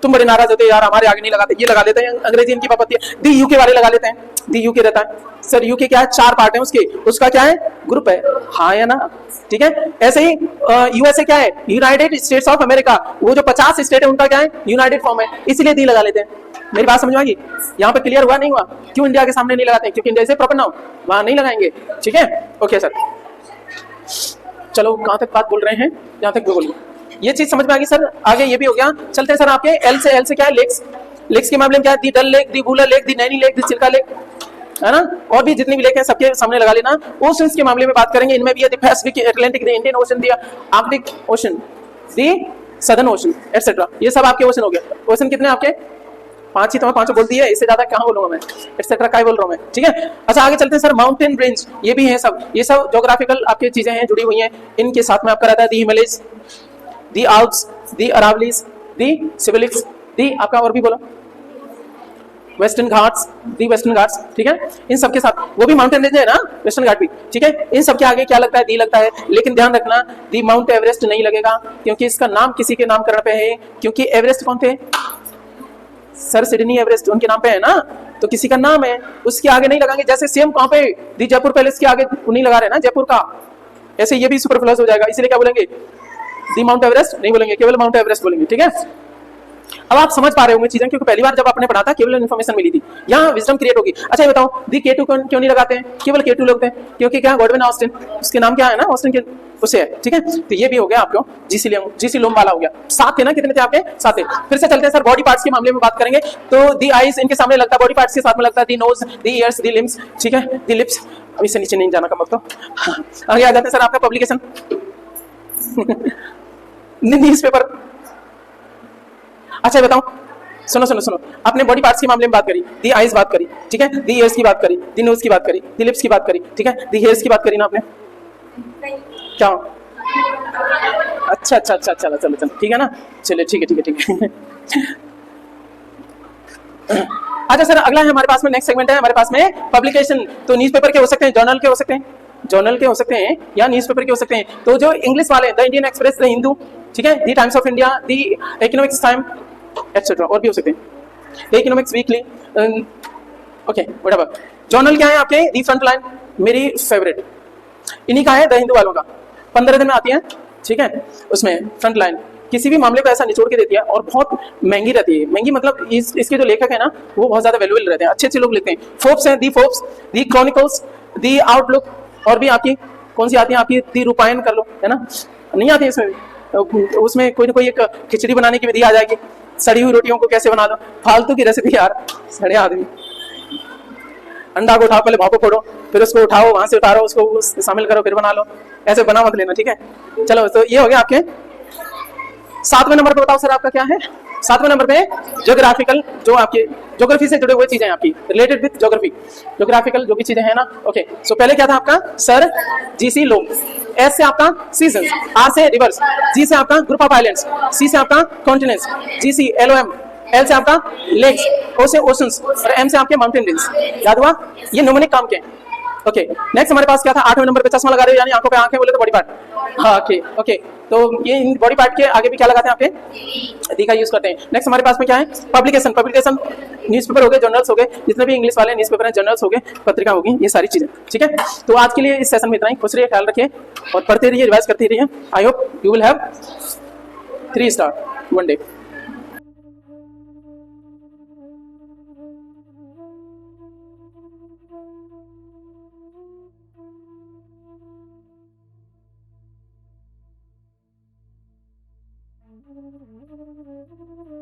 तुम बड़े नाराज होते यार हमारे आगे नहीं लगाते, ये लगा लेते हैं, अंग्रेजी इनकी पापत्ती है। दी यूके वाले लगा लेते हैं, दी यूके रहता है सर, यूके क्या है, 4 पार्ट है उसके, उसका क्या है, ग्रुप है, हाँ या ना, ठीक है। ऐसे ही यूएसए क्या है, यूनाइटेड स्टेट्स ऑफ अमेरिका, वो जो 50 स्टेट है उनका क्या है, यूनाइटेड फॉर्म है, इसलिए दी लगा लेते हैं। मेरी बात समझ में आ गई, यहाँ पे क्लियर हुआ नहीं हुआ, क्यों इंडिया के सामने नहीं लगाते, क्योंकि इंडिया से प्रॉपर नाउन, वहां नहीं लगाएंगे, ठीक है, ओके सर। चलो कहां तक बात बोल रहे हैं, यहाँ तक बोलिए, ये चीज समझ में आ गई सर। आगे ये भी हो गया, चलते हैं सर आपके एल से क्या है, लेक्स, लेक्स के मामले में क्या है, दी डल लेक, दी भूला लेक, दी नैनी लेक, दी चिल्का लेक, है ना, और भी जितनी भी लेक है सबके सामने लगा लेना। ओशंस के मामले में बात करेंगे, इनमें भी है दी पैसिफिक, अटलांटिक, दी इंडियन ओशन, दी आर्कटिक ओशन, दी सदर्न ओशन एटसेट्रा, ये सब आपके ओशन हो गया। ओशन कितने आपके, 5 ही, तो मैं 5 बोल दिया, इससे ज्यादा कहाँ बोलूंगा मैं, एटसेट्रा क्या बोल रहा हूँ मैं, ठीक है। अच्छा आगे चलते हैं सर, माउंटेन रेंज, ये भी है सब, ये सब ज्योग्राफिकल आपकी चीजें हैं, जुड़ी हुई हैं, इनके साथ में आपका रहता है दी हिमालयस, दी आल्प्स, दी अरावलीज, दी सिबिलिक्स, दी आपका और भी बोलो western Ghats, the western Ghats, ठीक है। इन सब के साथ वो भी माउंटेन रेंज है ना, वेस्टर्न घाट भी, ठीक है। इन सब के आगे क्या लगता है, दी लगता है, लेकिन ध्यान रखना दी माउंट एवरेस्ट नहीं लगेगा, क्योंकि इसका नाम किसी के नामकरण पे है, क्योंकि एवरेस्ट कौन थे सर, सिडनी एवरेस्ट उनके नाम पे है ना, तो किसी का नाम है, उसके आगे नहीं लगाएंगे। जैसे सेम कहां पे, दी जयपुर पैलेस के आगे नहीं लगा रहे ना जयपुर का, ऐसे ये भी सुपरफ्लस हो जाएगा, इसलिए क्या बोलेंगे, दी माउंट एवरेस्ट नहीं बोलेंगे, केवल माउंट एवरेस्ट बोलेंगे, ठीक है। अब आप समझ पा रहे होंगे चीजें, क्योंकि पहली बार जब आपने पढ़ा था केवल इन्फॉर्मेशन मिली थी, यहाँ विजडम क्रिएट होगी। अच्छा ये बताओ, दी K2 क्यों नहीं लगाते हैं, केवल K2 लगते हैं, क्योंकि क्या, गॉडविन ऑस्टिन, उसके नाम क्या है ना, ऑस्टिन के उसे है, ठीक है। तो ये भी हो गया आपको, जीसी लोम वाला हो गया। 7 थे ना, कितने थे आपके, 7 थे। फिर से चलते हैं सर, बॉडी पार्ट्स के मामले में बात करेंगे, तो दी आईज इनके सामने लगता है, बॉडी पार्ट्स के साथ में लगता है दी नोज, दी ईयर्स, दी लिम्स, ठीक है, दी लिप्स। अब इससे नीचे नहीं जाना का मतलब, आगे आ जाते हैं सर आपका पब्लिकेशन न्यूज़पेपर। अच्छा बताओ, सुनो, आपने बॉडी पार्ट्स के मामले में बात करी, दी आईज बात करी, ठीक है, दी ईयर्स की बात करी, दी नोज की बात करी, दी लिप्स की बात करी, ठीक है, दी हेयर्स की बात करी ना आपने, क्या, अच्छा चलो ठीक है ना, चलिए ठीक है अच्छा सर अगला है हमारे पास में, नेक्स्ट सेगमेंट है हमारे पास में पब्लिकेशन। तो न्यूज़पेपर के हो सकते हैं, जर्नल के हो सकते हैं, या न्यूज़पेपर के हो सकते हैं। तो जो इंग्लिश वाले, the Indian Express, the Hindu, ठीक है, the Times of India, the economics time etcetera, और भी हो सकते हैं, the economics weekly, okay whatever. Journal क्या है आपके, दी फ्रंट लाइन, मेरी फेवरेट, इन्हीं का है, द हिंदू वालों का, 15 दिन में आती है, ठीक है। उसमें फ्रंट लाइन किसी भी मामले को ऐसा निचोड़ के देती है, और बहुत महंगी रहती है, महंगी मतलब इसके जो लेखक है ना, वो बहुत ज्यादा वैल्यूएबल रहते हैं, अच्छे लोग लिखते हैं। फोर्ब्स है, दी फोर्ब्स, दी क्रॉनिकल्स, दी आउटलुक, और भी आपकी कौन सी आती है आपकी, दी रूपायन कर लो, है ना, नहीं आती इसमें भी। उसमें कोई ना कोई एक खिचड़ी बनाने की विधि आ जाएगी, सड़ी हुई रोटियों को कैसे बना दो, फालतू की रेसिपी यार, सड़े आदमी। अंडा को उठाओ, पहले भाव को फोड़ो, फिर उसको उठाओ, वहां से उतारो, उसको शामिल करो, फिर बना लो, ऐसे बना मत लेना, ठीक है। चलो, तो ये हो गया आपके 7वें नंबर पे। बताओ सर आपका क्या है 7वें नंबर पे? ज्योग्राफिकल, जो आपके ज्योग्राफी से जुड़े हुए चीजें आपकी, रिलेटेड विद ज्योग्राफी, ज्योग्राफिकल जो भी चीजें हैं ना। ओके, सो पहले क्या था आपका सर, जीसी लो, एस से आपका सीजन, आर से रिवर्स, जी से आपका ग्रुप ऑफ आइलैंड्स, सी से आपका कॉन्टिनेंट्स, जी सी एलओएम, एल से आपका लेक्स, ओ से ओशंस, और एम से आपके माउंटेन रेंज। याद हुआ? ये न्यूमेरिक काम के। ओके, नेक्स्ट हमारे पास क्या था 8वें नंबर पे? चश्मा लगा रहे हो, यानी आंखों पे आंखें, बोले तो बॉडी पार्ट। हाँ, ओके ओके, तो ये इन बॉडी पार्ट के आगे भी क्या लगाते हैं आपके? दी का यूज करते हैं। नेक्स्ट हमारे पास में क्या है? पब्लिकेशन, पब्लिकेशन न्यूज़पेपर हो गए, जर्नल्स हो गए, जितने भी इंग्लिश वाले न्यूज़पेपर हैं, जर्नल्स हो गए, पत्रिका होगी, ये सारी चीजें, ठीक है। तो आज के लिए इस सेशन में इतना ही। खुश रहिए, ख्याल रखिए, और पढ़ते रहिए, रिवाइज करते रहिए। I hope you will have 3 star one day.